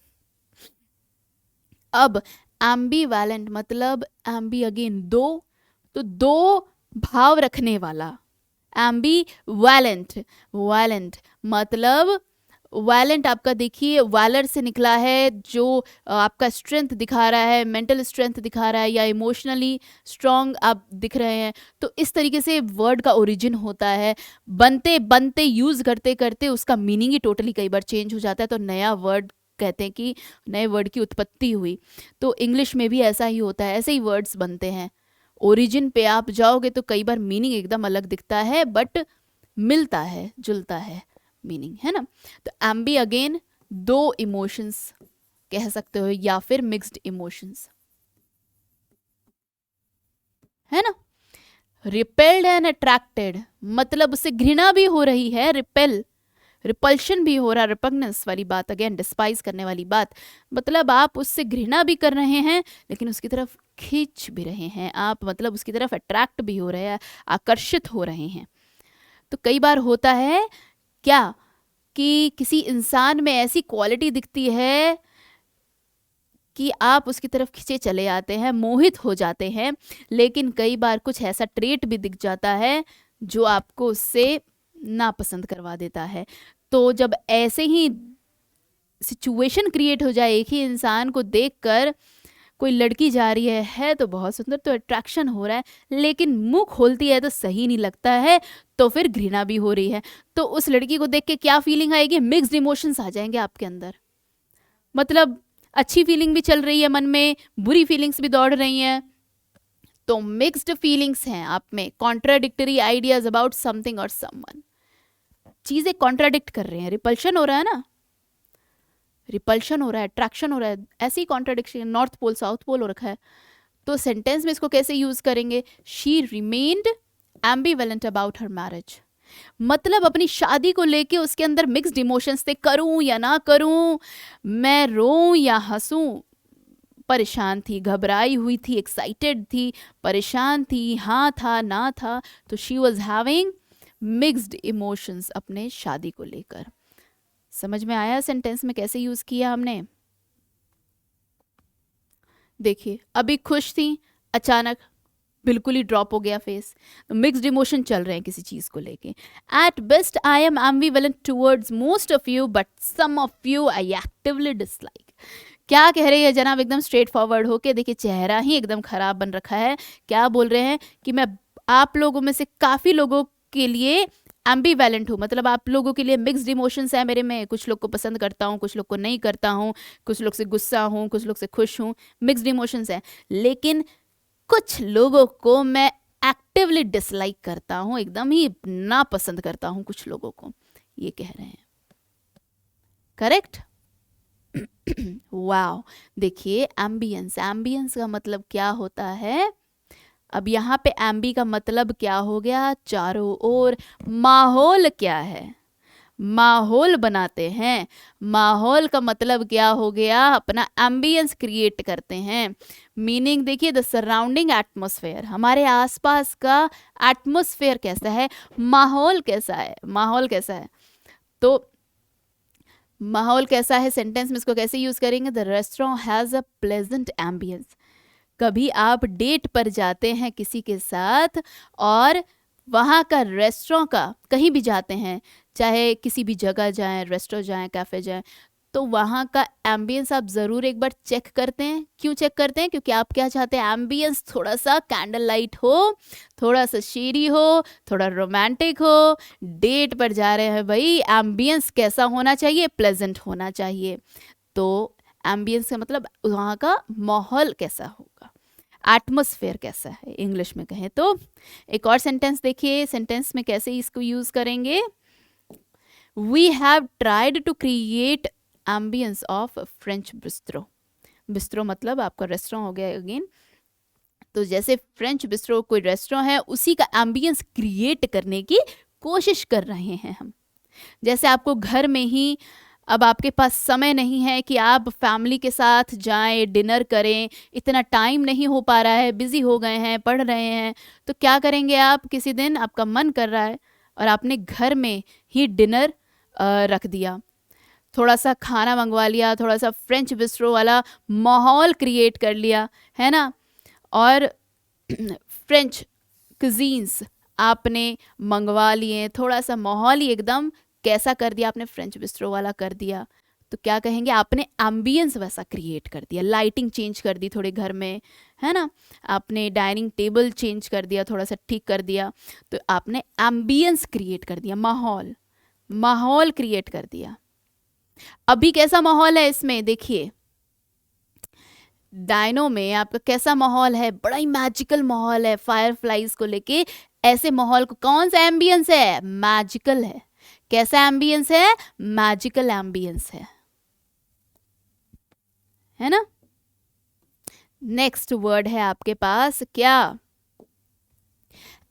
अब एम्बीवैलेंट मतलब एम्बी अगेन दो, तो दो भाव रखने वाला। एम्बीवैलेंट, वैलेंट मतलब वैलेंट आपका देखिए वैलर से निकला है, जो आपका स्ट्रेंथ दिखा रहा है, मेंटल स्ट्रेंथ दिखा रहा है, या इमोशनली स्ट्रांग आप दिख रहे हैं। तो इस तरीके से वर्ड का ओरिजिन होता है। बनते बनते यूज़ करते करते उसका मीनिंग ही टोटली कई बार चेंज हो जाता है, तो नया वर्ड कहते हैं कि नए वर्ड की उत्पत्ति हुई। तो इंग्लिश में भी ऐसा ही होता है, ऐसे ही वर्ड्स बनते हैं। ओरिजिन पे आप जाओगे तो कई बार मीनिंग एकदम अलग दिखता है, बट मिलता है, जुलता है मीनिंग, है ना। तो एम्बी अगेन दो इमोशंस कह सकते हो, या फिर मिक्स्ड इमोशंस, है ना। रिपेल्ड एंड अट्रैक्टेड मतलब उससे घृणा भी हो रही है, रिपेल, रिपल्शन भी हो रहा है, रिपग्नेंस वाली बात, अगेन डिस्पाइज करने वाली बात। मतलब आप उससे घृणा भी कर रहे हैं लेकिन उसकी तरफ खींच भी रहे हैं आप, मतलब उसकी तरफ अट्रैक्ट भी हो रहे हैं, आकर्षित हो रहे हैं। तो कई बार होता है क्या कि किसी इंसान में ऐसी क्वालिटी दिखती है कि आप उसकी तरफ खींचे चले आते हैं, मोहित हो जाते हैं, लेकिन कई बार कुछ ऐसा ट्रेट भी दिख जाता है जो आपको उससे नापसंद करवा देता है। तो जब ऐसे ही सिचुएशन क्रिएट हो जाए, एक ही इंसान को देखकर कोई लड़की जा रही है तो बहुत सुंदर, तो अट्रैक्शन हो रहा है, लेकिन मुंह खोलती है तो सही नहीं लगता है, तो फिर घृणा भी हो रही है। तो उस लड़की को देख के क्या फीलिंग आएगी? मिक्स्ड इमोशंस आ जाएंगे आपके अंदर। मतलब अच्छी फीलिंग भी चल रही है मन में, बुरी फीलिंग्स भी दौड़ रही हैं, तो मिक्स्ड फीलिंग्स हैं आप में, कॉन्ट्राडिक्टरी आइडियाज अबाउट समथिंग और समवन। चीजें कॉन्ट्राडिक्ट कर रहे हैं, रिपल्शन हो रहा है ना, रिपल्शन हो रहा है, अट्रैक्शन हो रहा है, ऐसी contradiction, north pole south pole हो रखा है। तो सेंटेंस में इसको कैसे यूज करेंगे? She remained ambivalent about her marriage, मतलब अपनी शादी को लेके उसके अंदर मिक्स्ड इमोशंस थे, करूं या ना करूं, मैं रोऊं या हंसूं, परेशान थी, घबराई हुई थी, एक्साइटेड थी, परेशान थी, हाँ था ना था। तो she was having mixed emotions अपने शादी को लेकर। समझ में आया सेंटेंस में कैसे यूज किया हमने? देखिए अभी खुश थी, अचानक बिल्कुल ही ड्रॉप हो गया फेस, मिक्स्ड इमोशन चल रहे हैं किसी चीज को लेके। At best I am ambivalent towards most of you but some of you I actively dislike. क्या कह रही है जनाब, एकदम स्ट्रेट फॉरवर्ड होके, देखिए चेहरा ही एकदम खराब बन रखा है। क्या बोल रहे हैं कि मैं आप लोगों में से काफी लोगों के लिए एम्बिवेलेंट हूँ, मतलब आप लोगों के लिए मिक्स्ड इमोशंस है मेरे में, कुछ लोग को पसंद करता हूँ, कुछ लोग को नहीं करता हूँ, कुछ लोग से गुस्सा हूँ, कुछ लोग से खुश हूँ, मिक्स्ड इमोशंस है। लेकिन कुछ लोगों को मैं एक्टिवली डिसलाइक करता हूँ, एकदम ही ना पसंद करता हूँ कुछ लोगों को, ये कह रहे हैं। करेक्ट? वाओ, देखिए एम्बियंस, एम्बियंस का मतलब क्या होता है? अब यहाँ पे एम्बी का मतलब क्या हो गया? चारों ओर। माहौल क्या है? माहौल बनाते हैं। माहौल का मतलब क्या हो गया? अपना एम्बियंस क्रिएट करते हैं। मीनिंग देखिए, द सराउंडिंग एटमॉस्फेयर, हमारे आसपास का एटमॉस्फेयर कैसा है, माहौल कैसा है, माहौल कैसा है। तो माहौल कैसा है सेंटेंस में इसको कैसे यूज करेंगे? The restaurant has a pleasant ambience. कभी आप डेट पर जाते हैं किसी के साथ और वहाँ का रेस्टोरेंट का, कहीं भी जाते हैं, चाहे किसी भी जगह जाएं, रेस्टोरेंट जाएं, कैफ़े जाएं, तो वहाँ का एम्बियंस आप ज़रूर एक बार चेक करते हैं। क्यों चेक करते हैं? क्योंकि आप क्या चाहते हैं? एम्बियंस थोड़ा सा कैंडल लाइट हो, थोड़ा सा शेरी हो, थोड़ा रोमांटिक हो। डेट पर जा रहे हैं भाई, एम्बियंस कैसा होना चाहिए? प्लेजेंट होना चाहिए। तो एम्बियंस का मतलब वहाँ का माहौल कैसा होगा, एटमॉस्फेयर कैसा है इंग्लिश में कहें तो। एक और सेंटेंस देखिए, सेंटेंस में कैसे इसको यूज करेंगे? We have tried to create ambience of French bistro. Bistro मतलब आपका रेस्टोरेंट हो गया अगेन। तो जैसे फ्रेंच बिस्ट्रो कोई रेस्टोरेंट है, उसी का एम्बियंस क्रिएट करने की कोशिश कर रहे हैं हम। जैसे आपको घर में ही, अब आपके पास समय नहीं है कि आप फैमिली के साथ जाएं, डिनर करें, इतना टाइम नहीं हो पा रहा है, बिजी हो गए हैं, पढ़ रहे हैं, तो क्या करेंगे आप? किसी दिन आपका मन कर रहा है और आपने घर में ही डिनर रख दिया, थोड़ा सा खाना मंगवा लिया, थोड़ा सा फ्रेंच बिस्ट्रो वाला माहौल क्रिएट कर लिया, है ना। और फ्रेंच कुजीन्स आपने मंगवा लिए, थोड़ा सा माहौल ही एकदम कैसा कर दिया आपने? फ्रेंच बिस्ट्रो वाला कर दिया। तो क्या कहेंगे? आपने एम्बियंस वैसा क्रिएट कर दिया, लाइटिंग चेंज कर दी थोड़े घर में, है ना, आपने डाइनिंग टेबल चेंज कर दिया, थोड़ा सा ठीक कर दिया, तो आपने एम्बियंस क्रिएट कर दिया, माहौल, माहौल क्रिएट कर दिया। अभी कैसा माहौल है इसमें? देखिए डायनो में आपका कैसा माहौल है? बड़ा ही मैजिकल माहौल है फायरफ्लाइज को लेके। ऐसे माहौल को, कौन सा एम्बियंस है? मैजिकल है। कैसा एम्बियंस है? मैजिकल एम्बियंस है ना। नेक्स्ट वर्ड है आपके पास क्या?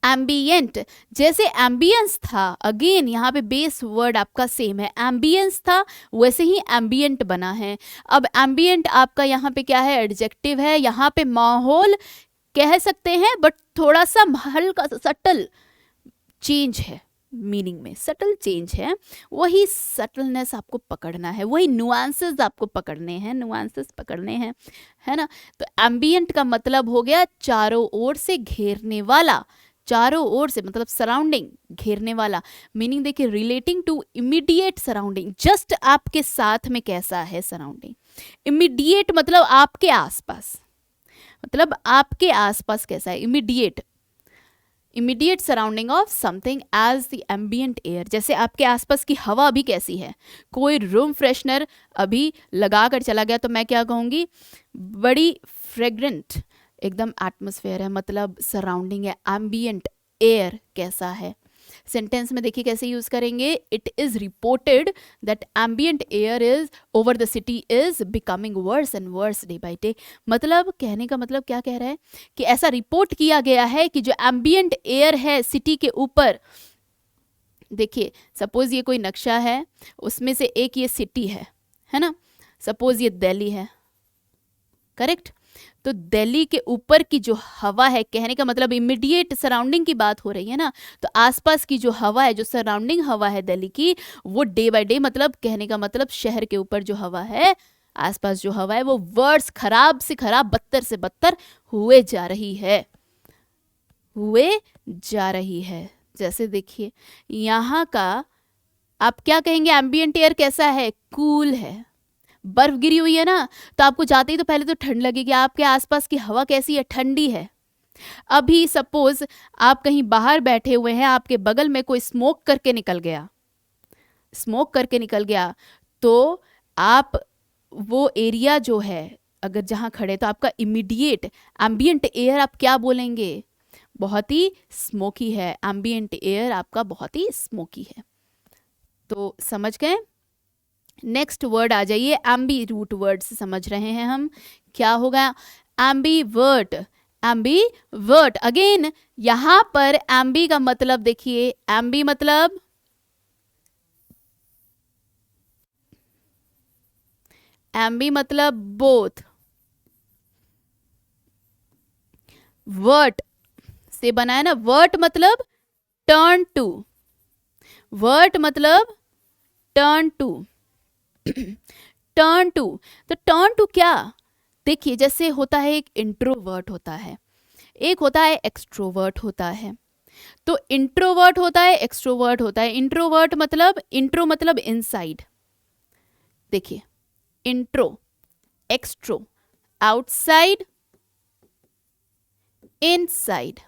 एम्बियंट। जैसे एम्बियंस था, अगेन यहाँ पे बेस वर्ड आपका सेम है, एम्बियंस था, वैसे ही एम्बियंट बना है। अब एम्बियंट आपका यहाँ पे क्या है? एडजेक्टिव है। यहाँ पे माहौल कह सकते हैं, बट थोड़ा सा हल्का सटल चेंज है, मीनिंग में सटल चेंज है। वही सटलनेस आपको पकड़ना है, वही नुआंसेस आपको पकड़ने हैं, नुआंसेस पकड़ने हैं, है ना। तो एम्बियंट का मतलब हो गया चारों ओर से घेरने वाला, चारों ओर से मतलब सराउंडिंग, घेरने वाला। मीनिंग देखिए, relating to immediate surrounding, just आपके साथ में कैसा है सराउंडिंग। इमीडिएट मतलब आपके आसपास, मतलब आपके आसपास कैसा है, immediate, immediate surrounding of something as the ambient air. जैसे आपके आसपास की हवा अभी कैसी है? कोई रूम फ्रेशनर अभी लगा कर चला गया तो मैं क्या कहूँगी? बड़ी फ्रेग्रेंट एकदम एटमॉस्फेयर है, मतलब सराउंडिंग है, एम्बियंट एयर कैसा है। सेंटेंस में देखिए कैसे यूज करेंगे, it is reported that ambient air is over the city is becoming worse and worse day by day. मतलब कहने का मतलब क्या कह रहा है कि ऐसा रिपोर्ट किया गया है कि जो एम्बियंट एयर है सिटी के ऊपर, देखिए सपोज ये कोई नक्शा है, उसमें से एक ये सिटी है ना, सपोज ये दिल्ली है, करेक्ट। तो दिल्ली के ऊपर की जो हवा है, कहने का मतलब इमीडिएट सराउंडिंग की बात हो रही है ना, तो आसपास की जो हवा है, जो सराउंडिंग हवा है दिल्ली की, वो डे बाय डे, मतलब कहने का मतलब शहर के ऊपर जो हवा है, आसपास जो हवा है, वो वर्स, खराब से खराब, बदतर से बदतर हुए जा रही है, हुए जा रही है। जैसे देखिए यहाँ का आप क्या कहेंगे, एम्बियंट एयर कैसा है, कूल है। बर्फ गिरी हुई है ना, तो आपको जाते ही तो पहले तो ठंड लगेगी, आपके आसपास की हवा कैसी है, ठंडी है। अभी सपोज आप कहीं बाहर बैठे हुए हैं, आपके बगल में कोई स्मोक करके निकल गया, स्मोक करके निकल गया, तो आप वो एरिया जो है अगर जहां खड़े, तो आपका इमीडिएट एम्बियंट एयर आप क्या बोलेंगे, बहुत ही स्मोकी है, एम्बियंट एयर आपका बहुत ही स्मोकी है। तो समझ गए। नेक्स्ट वर्ड आ जाइए, एम्बी रूट वर्ड से समझ रहे हैं हम, क्या होगा, एम्बीवर्ट। एम्बीवर्ट अगेन, यहां पर एम्बी का मतलब देखिए, एम्बी मतलब बोथ, वर्ट से बना है ना, वर्ट मतलब टर्न टू, वर्ट मतलब टर्न टू, टर्न टू। तो टर्न टू क्या, देखिए जैसे होता है एक इंट्रोवर्ट होता है, एक होता है एक्सट्रोवर्ट होता है। तो इंट्रोवर्ट होता है, एक्सट्रोवर्ट होता है। इंट्रोवर्ट मतलब, इंट्रो मतलब इनसाइड, देखिए इंट्रो, एक्सट्रो आउटसाइड, इनसाइड।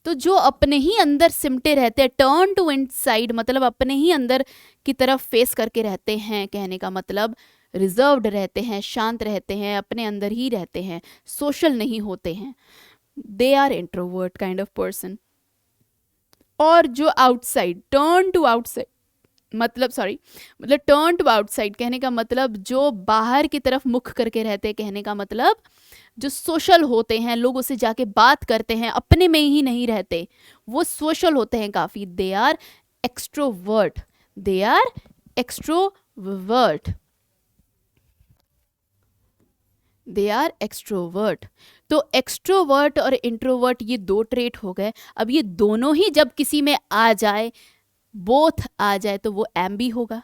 तो जो अपने ही अंदर सिमटे रहते हैं, टर्न टू इनसाइड मतलब अपने ही अंदर की तरफ फेस करके रहते हैं, कहने का मतलब रिजर्व्ड रहते हैं, शांत रहते हैं, अपने अंदर ही रहते हैं, सोशल नहीं होते हैं, they are introvert kind of person. और जो आउटसाइड, टर्न टू आउटसाइड मतलब, सॉरी मतलब टर्न टू आउटसाइड कहने का मतलब जो बाहर की तरफ मुख करके रहते हैं, कहने का मतलब जो सोशल होते हैं, लोगों से जाके बात करते हैं, अपने में ही नहीं रहते, वो सोशल होते हैं काफी, they are extrovert, they are extrovert, they are extrovert. तो एक्सट्रोवर्ट और इंट्रोवर्ट ये दो ट्रेट हो गए। अब ये दोनों ही जब किसी में आ जाए, बोथ आ जाए, तो वो एम्बी होगा,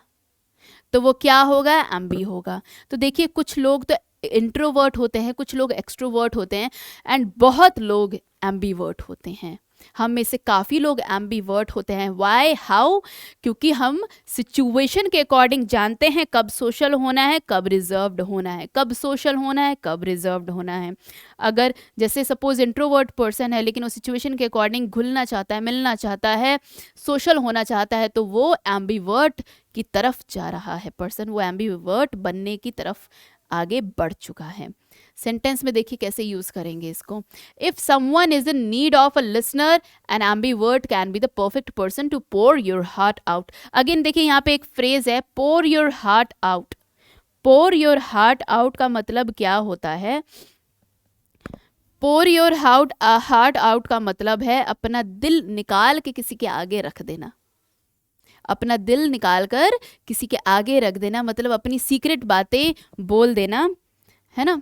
तो वो क्या होगा, एम्बी होगा। तो देखिए कुछ लोग तो इंट्रोवर्ट होते हैं, कुछ लोग एक्सट्रोवर्ट होते हैं, एंड बहुत लोग एम्बीवर्ट होते हैं। हम में से काफ़ी लोग एम्बीवर्ट होते हैं। वाई, हाउ, क्योंकि हम सिचुएशन के अकॉर्डिंग जानते हैं कब सोशल होना है, कब रिजर्व्ड होना है, कब सोशल होना है, कब रिजर्व्ड होना है। अगर जैसे सपोज इंट्रोवर्ट पर्सन है, लेकिन वो सिचुएशन के अकॉर्डिंग घुलना चाहता है, मिलना चाहता है, सोशल होना चाहता है, तो वो एम्बीवर्ट की तरफ जा रहा है पर्सन, वो एम्बीवर्ट बनने की तरफ आगे बढ़ चुका है। सेंटेंस में देखिए कैसे यूज करेंगे इसको, if someone is in need of a listener, an ambivert can be the perfect person to pour your heart out. Again देखिए यहाँ पे एक फ्रेज है, pour your heart out. Pour your heart out का मतलब क्या होता है, पोर योर हार्ट आउट का मतलब है अपना दिल निकाल के किसी के आगे रख देना, अपना दिल निकाल कर किसी के आगे रख देना, मतलब अपनी सीक्रेट बातें बोल देना, है ना।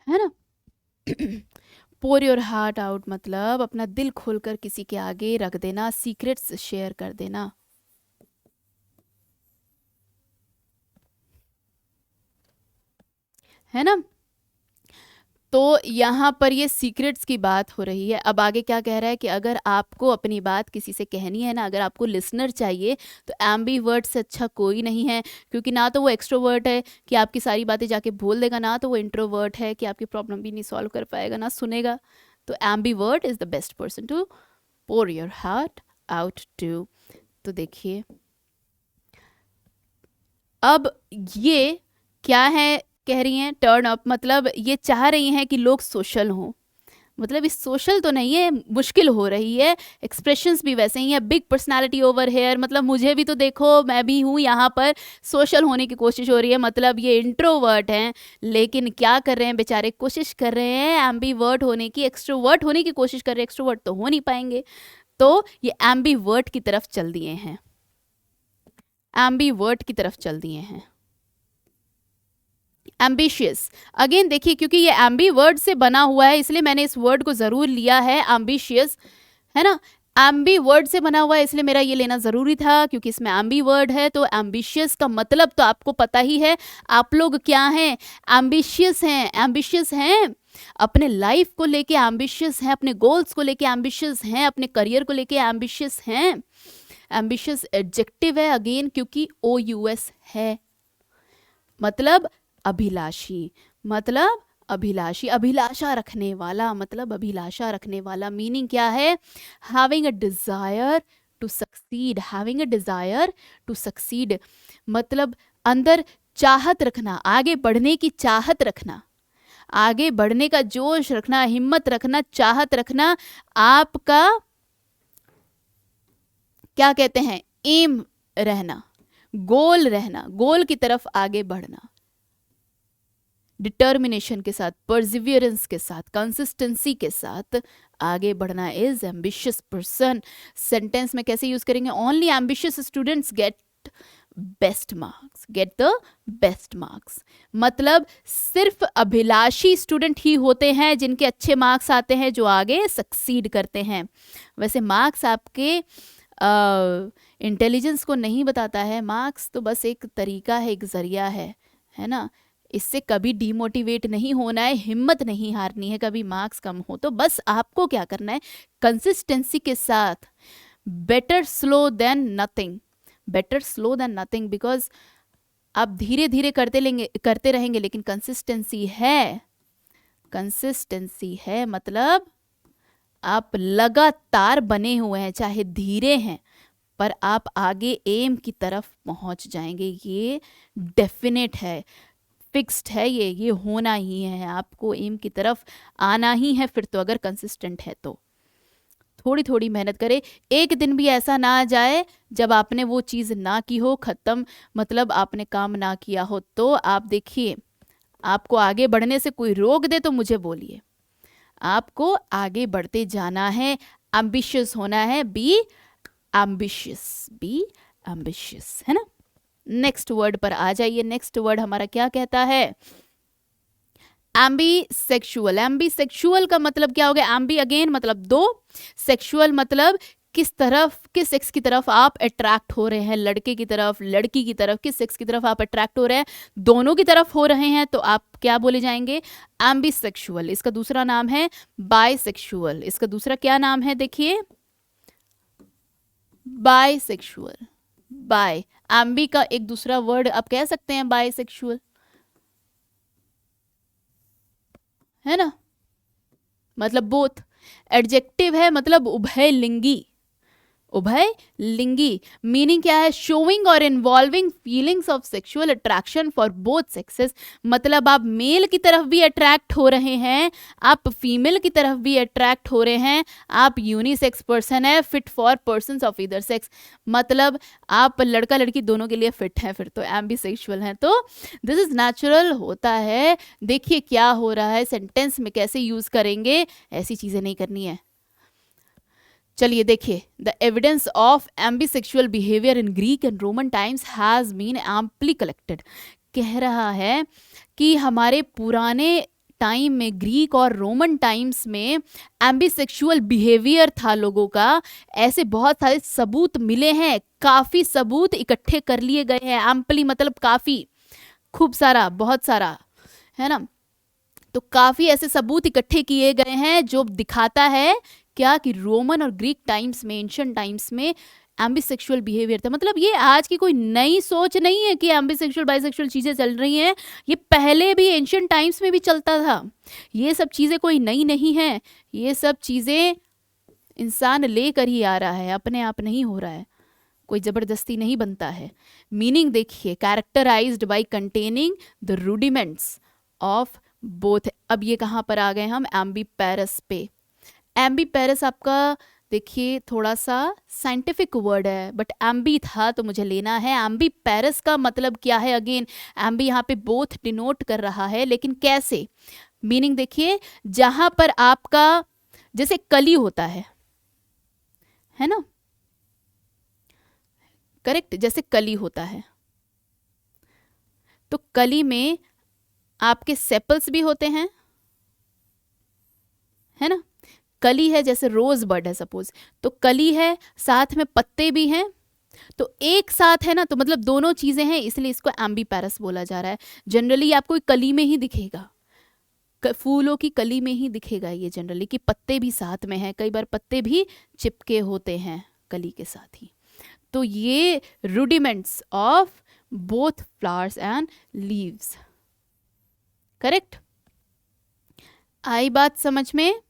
है ना। पोर योर हार्ट आउट मतलब अपना दिल खोलकर किसी के आगे रख देना, सीक्रेट्स शेयर कर देना। है ना। तो यहाँ पर ये सीक्रेट्स की बात हो रही है। अब आगे क्या कह रहा है कि अगर आपको अपनी बात किसी से कहनी है ना, अगर आपको लिसनर चाहिए, तो एम्बीवर्ट से अच्छा कोई नहीं है, क्योंकि ना तो वो एक्सट्रोवर्ट है कि आपकी सारी बातें जाके बोल देगा, ना तो वो इंट्रोवर्ट है कि आपकी प्रॉब्लम भी नहीं सॉल्व कर पाएगा, ना सुनेगा। तो ambivert is the best person to pour your heart out to. तो देखिए अब ये क्या है, कह रही हैं टर्न अप, मतलब ये चाह रही हैं कि लोग सोशल हों। मतलब इस सोशल तो नहीं है, मुश्किल हो रही है। एक्सप्रेशंस भी वैसे ही है, बिग पर्सनालिटी ओवर हेयर, मतलब मुझे भी तो देखो, मैं भी हूँ यहाँ पर, सोशल होने की कोशिश हो रही है। मतलब ये इंट्रोवर्ट हैं लेकिन क्या कर रहे हैं बेचारे, कोशिश कर रहे हैं एम्बीवर्ट होने की, एक्सट्रोवर्ट होने की कोशिश कर रहे हैं, एक्सट्रोवर्ट तो हो नहीं पाएंगे। तो ये एम्बीवर्ट की तरफ चल दिए हैं, एम्बीवर्ट की तरफ चल दिए हैं। एम्बिशियस, अगेन देखिए क्योंकि ये एम्बी वर्ड से बना हुआ है इसलिए मैंने इस वर्ड को जरूर लिया है, एम्बिशियस, है ना। एम्बी वर्ड से बना हुआ है इसलिए मेरा ये लेना जरूरी था क्योंकि इसमें एम्बी वर्ड है। तो एम्बिशियस का मतलब तो आपको पता ही है, आप लोग क्या हैं, एम्बिशियस हैं। एम्बिशियस हैं अपने लाइफ को लेके, एम्बिशियस हैं अपने गोल्स को लेके, एम्बिशियस हैं अपने करियर को लेके, एम्बिशियस हैं। एम्बिशियस एडजेक्टिव है अगेन क्योंकि OUS है, मतलब अभिलाषी, मतलब अभिलाषी, अभिलाषा रखने वाला, मतलब अभिलाषा रखने वाला। मीनिंग क्या है, having a desire to succeed, having a desire to succeed, मतलब अंदर चाहत रखना, आगे बढ़ने की चाहत रखना, आगे बढ़ने का जोश रखना, हिम्मत रखना, चाहत रखना, आपका क्या कहते हैं, एम रहना, गोल रहना, गोल की तरफ आगे बढ़ना, डिटर्मिनेशन के साथ, परसिवियरेंस के साथ, कंसिस्टेंसी के साथ आगे बढ़ना इज एम्बिशियस पर्सन। सेंटेंस में कैसे यूज करेंगे, only ambitious students get best marks, get the best marks, मतलब सिर्फ अभिलाषी स्टूडेंट ही होते हैं जिनके अच्छे मार्क्स आते हैं, जो आगे सक्सीड करते हैं। वैसे मार्क्स आपके इंटेलिजेंस को नहीं बताता है, मार्क्स तो बस एक तरीका है, एक जरिया है ना। इससे कभी डीमोटिवेट नहीं होना है, हिम्मत नहीं हारनी है कभी मार्क्स कम हो तो। बस आपको क्या करना है, कंसिस्टेंसी के साथ, better slow than nothing, better slow than nothing, because आप धीरे धीरे करते रहेंगे लेकिन कंसिस्टेंसी है, कंसिस्टेंसी है मतलब आप लगातार बने हुए हैं, चाहे धीरे हैं पर आप आगे एम की तरफ पहुंच जाएंगे, ये डेफिनेट है, फिक्स्ड है, ये होना ही है, आपको एम की तरफ आना ही है फिर तो, अगर कंसिस्टेंट है तो। थोड़ी थोड़ी मेहनत करें, एक दिन भी ऐसा ना आ जाए जब आपने वो चीज़ ना की हो, ख़त्म, मतलब आपने काम ना किया हो। तो आप देखिए, आपको आगे बढ़ने से कोई रोक दे तो मुझे बोलिए, आपको आगे बढ़ते जाना है, एम्बिशियस होना है, बी एम्बिशियस, बी एम्बिशियस, है ना। नेक्स्ट वर्ड पर आ जाइए, नेक्स्ट वर्ड हमारा क्या कहता है, एम्बी सेक्सुअल। एम्बी सेक्सुअल का मतलब क्या हो गया, एम्बी अगेन मतलब दो, सेक्सुअल मतलब किस तरफ, किस सेक्स की तरफ आप अट्रैक्ट हो रहे हैं, लड़के की तरफ, लड़की की तरफ, किस सेक्स की तरफ आप अट्रैक्ट हो रहे हैं, दोनों की तरफ हो रहे हैं तो आप क्या बोले जाएंगे, एम्बी सेक्सुअल। इसका दूसरा नाम है बाइसेक्सुअल, इसका दूसरा क्या नाम है देखिए, बाइसेक्सुअल। बाय, एम्बी का एक दूसरा वर्ड आप कह सकते हैं बाइसेक्सुअल, है ना, मतलब बोथ। एडजेक्टिव है मतलब उभय लिंगी, उभय लिंगी, मीनिंग क्या है, शोइंग और involving feelings of sexual attraction for both sexes, मतलब आप मेल की तरफ भी अट्रैक्ट हो रहे हैं, आप फीमेल की तरफ भी अट्रैक्ट हो रहे हैं, आप यूनिसेक्स पर्सन है, fit for persons of either sex, मतलब आप लड़का लड़की दोनों के लिए फिट है फिर तो, एम्बिसेक्सुअल हैं। तो दिस इज नेचुरल होता है। देखिए क्या हो रहा है, सेंटेंस में कैसे यूज करेंगे, ऐसी चीजें नहीं करनी है। चलिए देखिए, the evidence of ambisexual behaviour in Greek and Roman times has been amply collected, कह रहा है कि हमारे पुराने टाइम में, ग्रीक और रोमन टाइम्स में एम्बिसेक्सुअल बिहेवियर था लोगों का, ऐसे बहुत सारे सबूत मिले हैं, काफ़ी सबूत इकट्ठे कर लिए गए हैं, एम्पली मतलब काफ़ी, खूब सारा, बहुत सारा, है ना। तो काफ़ी ऐसे सबूत इकट्ठे किए गए हैं जो दिखाता है क्या, कि रोमन और ग्रीक टाइम्स में, एंशिएंट टाइम्स में एम्बिसेक्सुअल बिहेवियर था। मतलब ये आज की कोई नई सोच नहीं है कि एम्बिसेक्सुअल बाइसेक्सुअल चीज़ें चल रही हैं, ये पहले भी एंशिएंट टाइम्स में भी चलता था, ये सब चीज़ें कोई नई नहीं है, ये सब चीज़ें इंसान लेकर ही आ रहा है, अपने आप नहीं हो रहा है, कोई ज़बरदस्ती नहीं बनता है। मीनिंग देखिए, characterised by containing the rudiments of both. अब ये कहाँ पर आ गए हम, एम्बीपैरस पे। एम्बीपैरस आपका देखिए थोड़ा सा साइंटिफिक वर्ड है, बट एम्बी था तो मुझे लेना है। एम्बीपैरस का मतलब क्या है, अगेन एम्बी यहाँ पे बोथ डिनोट कर रहा है, लेकिन कैसे। मीनिंग देखिए, जहां पर आपका जैसे कली होता है ना, करेक्ट, जैसे कली होता तो कली में आपके सेपल्स भी होते हैं, है ना। कली है, जैसे रोज बर्ड है सपोज, तो कली है, साथ में पत्ते भी हैं, तो एक साथ है ना, तो मतलब दोनों चीजें हैं, इसलिए इसको एम्बीपैरस बोला जा रहा है। जनरली आपको कली में ही दिखेगा, फूलों की कली में ही दिखेगा ये जनरली, कि पत्ते भी साथ में हैं, कई बार पत्ते भी चिपके होते हैं कली के साथ ही। तो ये rudiments of both flowers and leaves, correct. आई बात समझ में।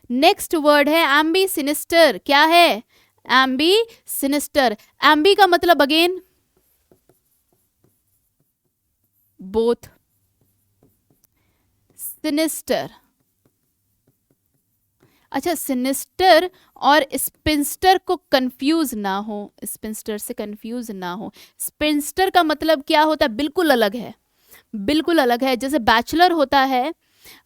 नेक्स्ट वर्ड है एम्बी सिनिस्टर। क्या है, एम्बी सिनिस्टर। एम्बी का मतलब अगेन बोथ, सिनिस्टर। अच्छा, सिनिस्टर और स्पिंस्टर को कंफ्यूज ना हो, स्पिंस्टर से कंफ्यूज ना हो। स्पिंस्टर का मतलब क्या होता है, बिल्कुल अलग है, बिल्कुल अलग है। जैसे बैचलर होता है,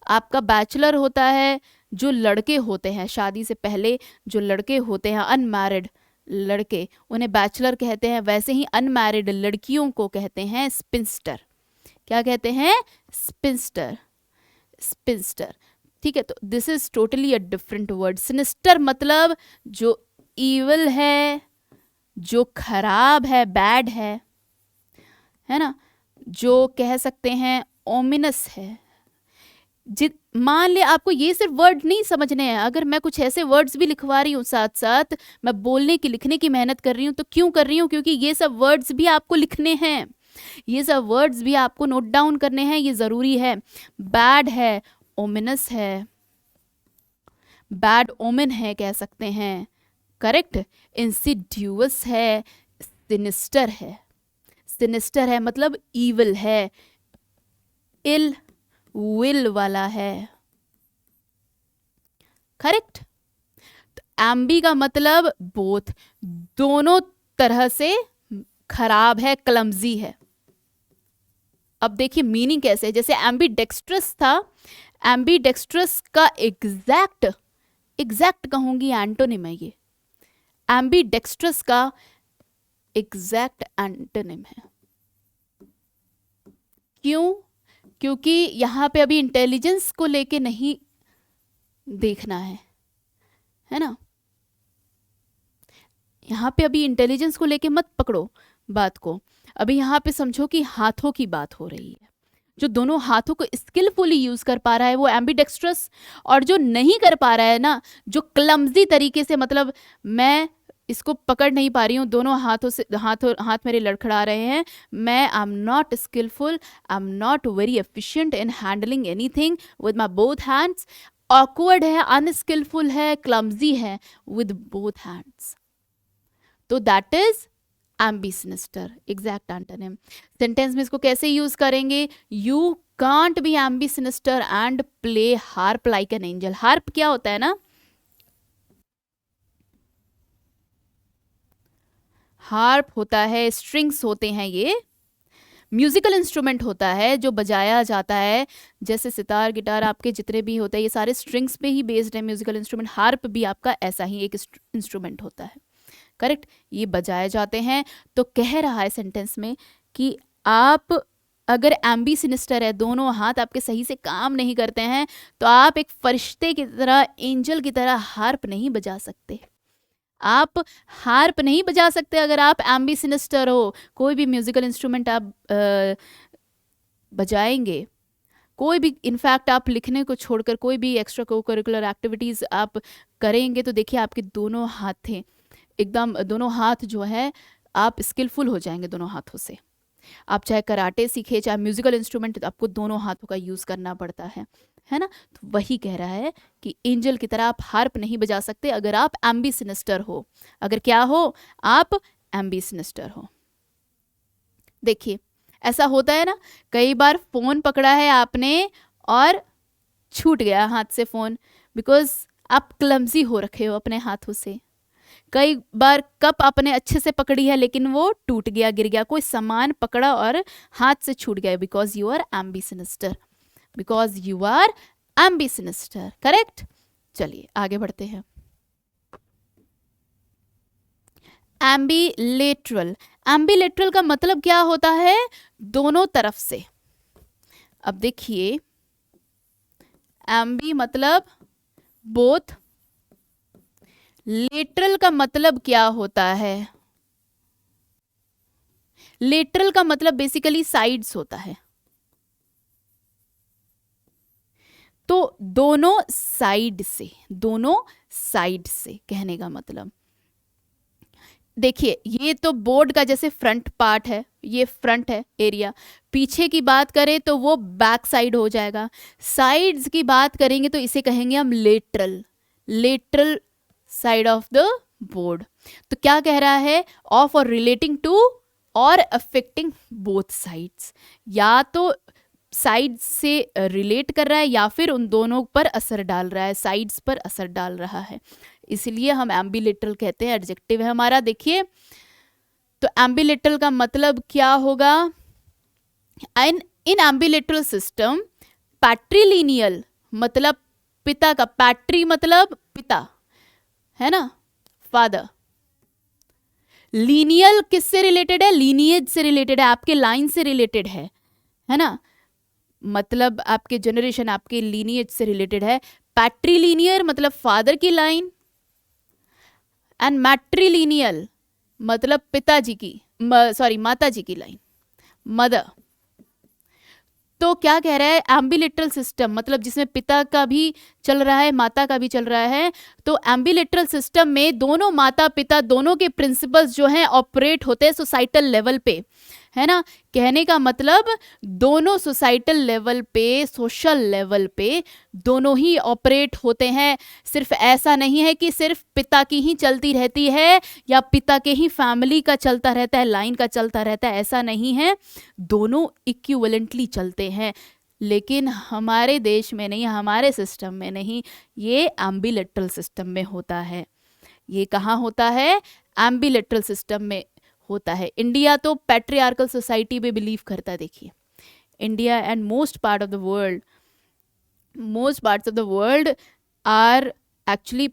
आपका बैचलर होता है जो लड़के होते हैं, शादी से पहले जो लड़के होते हैं, अनमैरिड लड़के, उन्हें बैचलर कहते हैं। वैसे ही अनमैरिड लड़कियों को कहते हैं स्पिंस्टर। क्या कहते हैं, स्पिंस्टर, स्पिंस्टर। ठीक है, तो this is totally a different word. Sinister मतलब जो ईवल है, जो खराब है, बैड है ना, जो कह सकते हैं ओमिनस है। मान ले आपको ये सिर्फ वर्ड नहीं समझने हैं, अगर मैं कुछ ऐसे वर्ड्स भी लिखवा रही हूँ साथ साथ, मैं बोलने की लिखने की मेहनत कर रही हूँ, तो क्यों कर रही हूँ, क्योंकि ये सब वर्ड्स भी आपको लिखने हैं, ये सब वर्ड्स भी आपको नोट डाउन करने हैं, ये जरूरी है। बैड है, ओमिनस है, बैड ओमेन है कह सकते हैं, करेक्ट। इंसिडियस है, सिनिस्टर है, सिनिस्टर है मतलब ईविल है, इल विल वाला है, करेक्ट। एम्बी का मतलब बोथ, दोनों तरह से खराब है, क्लमजी है। अब देखिए मीनिंग कैसे है, जैसे एम्बी डेक्स्ट्रस था, एम्बी डेक्स्ट्रस का एग्जैक्ट कहूंगी एंटोनिम है ये, एम्बी डेक्स्ट्रस का एग्जैक्ट एंटोनिम है। क्यों, क्योंकि यहाँ पे अभी इंटेलिजेंस को लेके नहीं देखना है ना, यहाँ पे अभी इंटेलिजेंस को लेके मत पकड़ो बात को, अभी यहाँ पे समझो कि हाथों की बात हो रही है। जो दोनों हाथों को स्किलफुली यूज कर पा रहा है वो एम्बीडेक्स्ट्रस, और जो नहीं कर पा रहा है ना, जो क्लमजी तरीके से, मतलब मैं इसको पकड़ नहीं पा रही हूँ, दोनों हाथों से हाथ मेरे लड़खड़ा रहे हैं, मैं I am not skillful, I am not very efficient in handling anything with my both hands, awkward है, अनस्किलफुल है, क्लमजी है विद बोथ हैंड्स, तो that is ambisinister, exact antonym. Sentence में इसको कैसे यूज करेंगे, you can't be ambisinister and play harp like an angel. Harp क्या होता है ना, हार्प होता है, स्ट्रिंग्स होते हैं, ये म्यूजिकल इंस्ट्रूमेंट होता है जो बजाया जाता है, जैसे सितार, गिटार, आपके जितने भी होते हैं ये सारे स्ट्रिंग्स पे ही बेस्ड है म्यूजिकल इंस्ट्रूमेंट। हार्प भी आपका ऐसा ही एक इंस्ट्रूमेंट होता है, करेक्ट, ये बजाए जाते हैं। तो कह रहा है सेंटेंस में कि आप अगर एम्बी सिनिस्टर है, दोनों हाथ आपके सही से काम नहीं करते हैं, तो आप एक फरिश्ते की तरह, एंजल की तरह हार्प नहीं बजा सकते, आप हार्प नहीं बजा सकते अगर आप एम्बी सिनिस्टर हो। कोई भी म्यूजिकल इंस्ट्रूमेंट आप बजाएंगे, कोई भी, इनफैक्ट आप लिखने को छोड़कर कोई भी एक्स्ट्रा कोकरिकुलर एक्टिविटीज़ आप करेंगे, तो देखिए आपके दोनों हाथ थे एकदम, दोनों हाथ जो है आप स्किलफुल हो जाएंगे दोनों हाथों से। आप चाहे कराटे सीखे, चाहे म्यूजिकल इंस्ट्रूमेंट, तो आपको दोनों हाथों का यूज करना पड़ता है ना। तो वही कह रहा है कि एंजल की तरह आप हार्प नहीं बजा सकते अगर आप एम्बी सिनिस्टर हो। अगर क्या हो, आप एम्बी सिनिस्टर हो। देखिए ऐसा होता है ना, कई बार फोन पकड़ा है आपने और छूट गया हाथ से फोन, बिकॉज आप क्लमजी हो रखे हो अपने हाथों से। कई बार कप आपने अच्छे से पकड़ी है लेकिन वो टूट गया, गिर गया, कोई सामान पकड़ा और हाथ से छूट गया, because you are ambisinister, because you are ambisinister. Correct. चलिए आगे बढ़ते हैं। एम्बिलेटरल, एम्बिलेटरल का मतलब क्या होता है, दोनों तरफ से। अब देखिए एम्बी मतलब बोथ, लेटरल का मतलब क्या होता है, लेटरल का मतलब बेसिकली साइड्स होता है। तो दोनों साइड से, दोनों साइड से कहने का मतलब, देखिए ये तो बोर्ड का जैसे फ्रंट पार्ट है, ये फ्रंट है एरिया, पीछे की बात करें तो वो बैक साइड हो जाएगा। साइड्स की बात करेंगे तो इसे कहेंगे हम lateral, lateral side of the board. तो क्या कह रहा है, ऑफ और रिलेटिंग टू और अफेक्टिंग बोथ साइड्स, या तो साइड से रिलेट कर रहा है या फिर उन दोनों पर असर डाल रहा है, साइड्स पर असर डाल रहा है, इसलिए हम एम्बिलेटरल कहते हैं, एडजेक्टिव है हमारा। देखिए तो एम्बिलेटरल का मतलब क्या होगा, इन एम्बिलेटरल सिस्टम पैट्रीलिनियल मतलब पिता का, पैट्री मतलब पिता है ना, फादर। लीनियल किससे रिलेटेड है, लीनिएज से रिलेटेड है, आपके लाइन से रिलेटेड है ना, मतलब आपके जनरेशन, आपके लीनिएज से रिलेटेड है। पैट्रीलिनियर मतलब फादर की लाइन, एंड मैट्रीलिनियल मतलब पिताजी की, सॉरी माता जी की लाइन, मदर। तो क्या कह रहा है, एम्बिलेटरल सिस्टम मतलब जिसमें पिता का भी चल रहा है, माता का भी चल रहा है। तो एम्बिलेटरल सिस्टम में दोनों माता पिता दोनों के प्रिंसिपल्स जो हैं ऑपरेट होते हैं सोसाइटल लेवल पे, है ना। कहने का मतलब दोनों सोसाइटल लेवल पे, सोशल लेवल पे दोनों ही ऑपरेट होते हैं। सिर्फ ऐसा नहीं है कि सिर्फ पिता की ही चलती रहती है या पिता के ही फैमिली का चलता रहता है, लाइन का चलता रहता है, ऐसा नहीं है, दोनों इक्विवेलेंटली चलते हैं। लेकिन हमारे देश में नहीं, हमारे सिस्टम में नहीं, ये एम्बिलेटरल सिस्टम में होता है। ये कहाँ होता है, एम्बिलेटरल सिस्टम में होता है। इंडिया तो पैट्रियार्कल सोसाइटी पे बिलीव करता है। देखिए India and most part of the world, most parts of the world are actually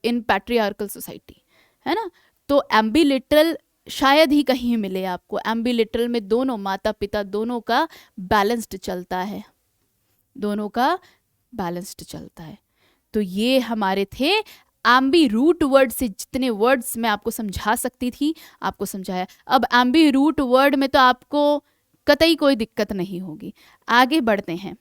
in patriarchal society, है ना। तो एम्बिलिटरल शायद ही कहीं मिले आपको, एम्बिलिटरल में दोनों माता पिता दोनों का बैलेंस्ड चलता है, दोनों का बैलेंस्ड चलता है। तो ये हमारे थे एम्बी रूट वर्ड से जितने वर्ड्स मैं आपको समझा सकती थी आपको समझाया। अब एम्बी रूट वर्ड में तो आपको कतई कोई दिक्कत नहीं होगी। आगे बढ़ते हैं।